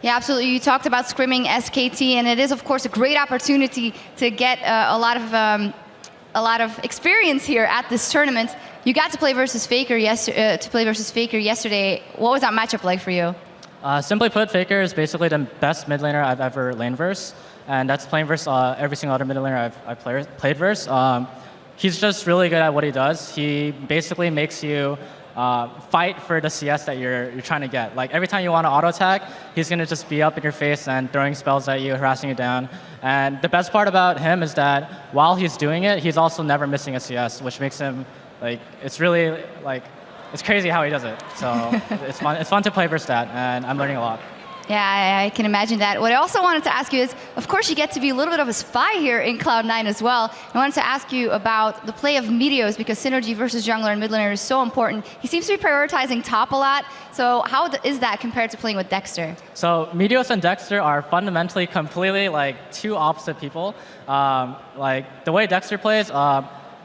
Yeah, absolutely. You talked about scrimming SKT, and it is of course a great opportunity to get a lot of experience here at this tournament. You got to play versus Faker yesterday. What was that matchup like for you? Simply put, Faker is basically the best mid laner I've ever lane versus, and that's playing versus every single other mid laner I've played versus. He's just really good at what he does. He basically makes you fight for the CS that you're trying to get. Like every time you want to auto attack, he's gonna just be up in your face and throwing spells at you, harassing you down. And the best part about him is that while he's doing it, he's also never missing a CS, which makes him like it's really like it's crazy how he does it. So it's fun to play versus that, and I'm learning a lot. Yeah, I can imagine that. What I also wanted to ask you is, of course, you get to be a little bit of a spy here in Cloud9 as well. I wanted to ask you about the play of Meteos, because synergy versus jungler and mid laner is so important. He seems to be prioritizing top a lot. So how is that compared to playing with Dexter? So Meteos and Dexter are fundamentally completely like two opposite people. Like the way Dexter plays,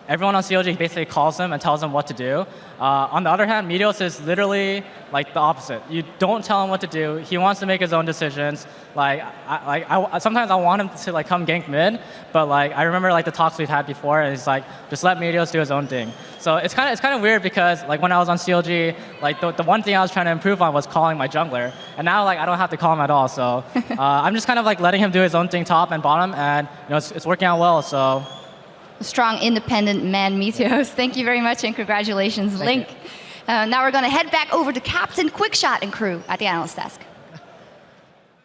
everyone on CLG basically calls him and tells him what to do. On the other hand, Meteos is literally like the opposite. You don't tell him what to do. He wants to make his own decisions. Like, sometimes I want him to like come gank mid, but like I remember like the talks we've had before, and it's like just let Meteos do his own thing. So it's kind of weird because like when I was on CLG, like the one thing I was trying to improve on was calling my jungler, and now like I don't have to call him at all. So I'm just kind of like letting him do his own thing top and bottom, and you know it's working out well. So. Strong, independent man, Meteos. Thank you very much and congratulations, Link. Now we're going to head back over to Captain Quickshot and crew at the analyst desk.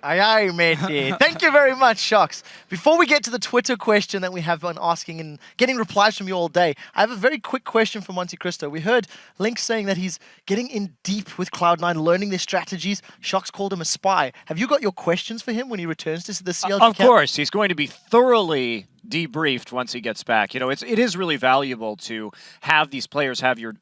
Aye, aye, matey. Thank you very much, Shocks. Before we get to the Twitter question that we have been asking and getting replies from you all day, I have a very quick question for Monte Cristo. We heard Link saying that he's getting in deep with Cloud9, learning their strategies. Shocks called him a spy. Have you got your questions for him when he returns to the CLG Of camp? course, he's going to be thoroughly debriefed once he gets back. You know, it is really valuable to have these players have your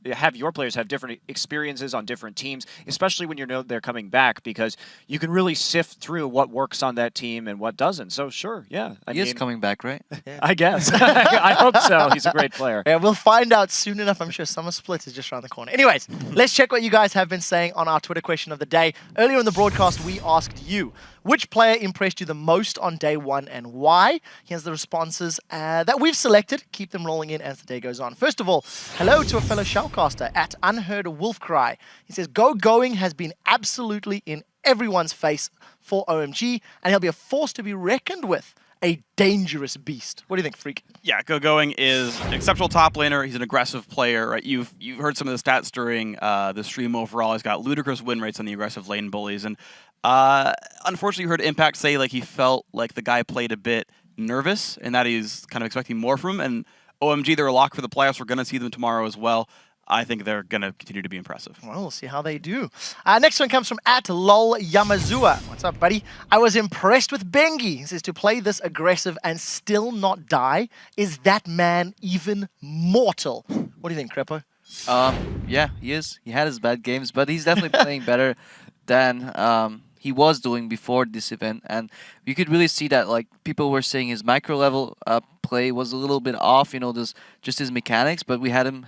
players have different experiences on different teams, especially when you know they're coming back, because you can really sift through what works on that team and what doesn't. So sure, yeah. He is coming back, right? I guess. I hope so. He's a great player. Yeah, we'll find out soon enough. I'm sure Summer Split is just around the corner. Anyways, let's check what you guys have been saying on our Twitter question of the day. Earlier in the broadcast, we asked you, which player impressed you the most on day one and why? Here's the responses that we've selected. Keep them rolling in as the day goes on. First of all, hello to a fellow shoutcaster at Unheard Wolfcry. He says, Going has been absolutely in everyone's face for OMG, and he'll be a force to be reckoned with. A dangerous beast. What do you think, Freak? Yeah, Going is an exceptional top laner. He's an aggressive player, right? You've heard some of the stats during the stream overall. He's got ludicrous win rates on the aggressive lane bullies, and unfortunately, you heard Impact say like he felt like the guy played a bit nervous, and that he's kind of expecting more from him. And OMG, they're a lock for the playoffs. We're going to see them tomorrow as well. I think they're going to continue to be impressive. Well, we'll see how they do. Next one comes from @lol Yamazua. What's up, buddy? I was impressed with Bengi. He says, to play this aggressive and still not die, is that man even mortal? What do you think, Crepo? Yeah, he is. He had his bad games, but he's definitely playing better than he was doing before this event. And you could really see that, like, people were saying his micro level play was a little bit off, you know, just his mechanics, but we had him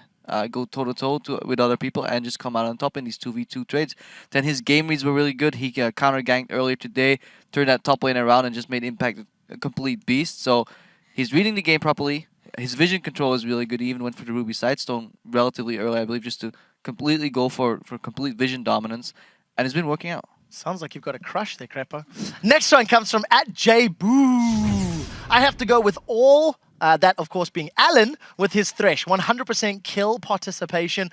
go toe-to-toe with other people and just come out on top in these 2v2 trades. Then his game reads were really good. He counter-ganked earlier today, turned that top lane around and just made Impact a complete beast. So he's reading the game properly. His vision control is really good. He even went for the Ruby Sidestone relatively early, I believe, just to completely go for complete vision dominance. And it's been working out. Sounds like you've got a crush there, Crepo. Next one comes from @JBoo. I have to go with all, that of course being Alan with his Thresh. 100% kill participation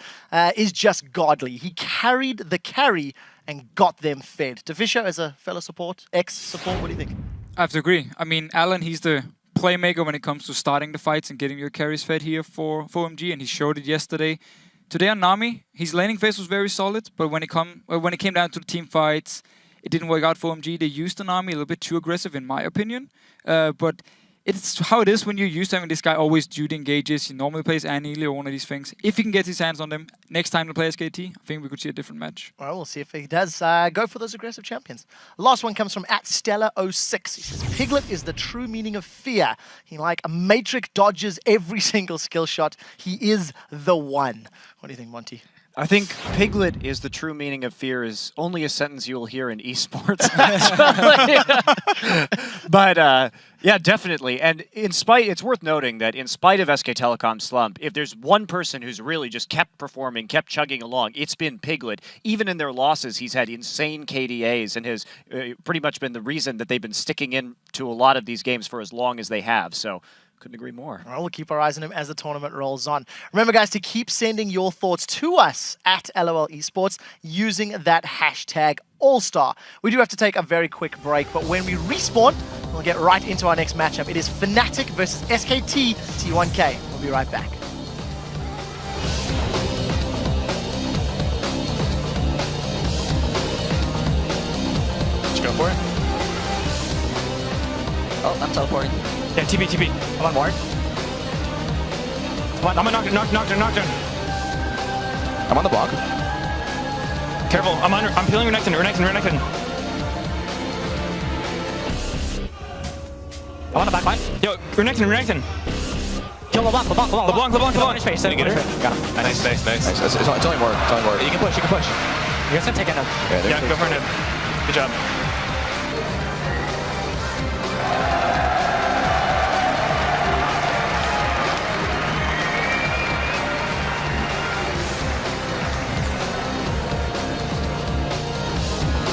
is just godly. He carried the carry and got them fed. DeFisher, as a fellow support, ex-support, what do you think? I have to agree. I mean, Alan, he's the playmaker when it comes to starting the fights and getting your carries fed here for OMG, and he showed it yesterday. Today on Nami, his laning phase was very solid, but when it came down to the team fights, it didn't work out for OMG. They used the Nami a little bit too aggressive, in my opinion. But it's how it is when you're used to having this guy always duty engages. He normally plays Annealy or one of these things. If he can get his hands on them next time to play SKT, I think we could see a different match. Well, we'll see if he does go for those aggressive champions. Last one comes from @Stella06. He says, Piglet is the true meaning of fear. He like a matrix dodges every single skill shot. He is the one. What do you think, Monty? I think Piglet is the true meaning of fear is only a sentence you'll hear in esports. But yeah, definitely. And it's worth noting that in spite of SK Telecom's slump, if there's one person who's really just kept performing, kept chugging along, it's been Piglet. Even in their losses, he's had insane KDAs and has pretty much been the reason that they've been sticking in to a lot of these games for as long as they have. So couldn't agree more. Well, we'll keep our eyes on him as the tournament rolls on. Remember, guys, to keep sending your thoughts to us at LOL Esports using that hashtag All-Star. We do have to take a very quick break, but when we respawn, we'll get right into our next matchup. It is Fnatic versus SKT T1K. We'll be right back. Let's go. teleport. Oh, I'm teleporting. Yeah, TP. I'm on board. Come on, I'm gonna knock down. I'm on the block. Careful, I'm peeling Renekton. I'm on the back line. Yo, Renekton. Kill LeBlanc. Space. Got him. Nice. It's only more. You can push. You guys can take it up. Yeah, go for it. Good job.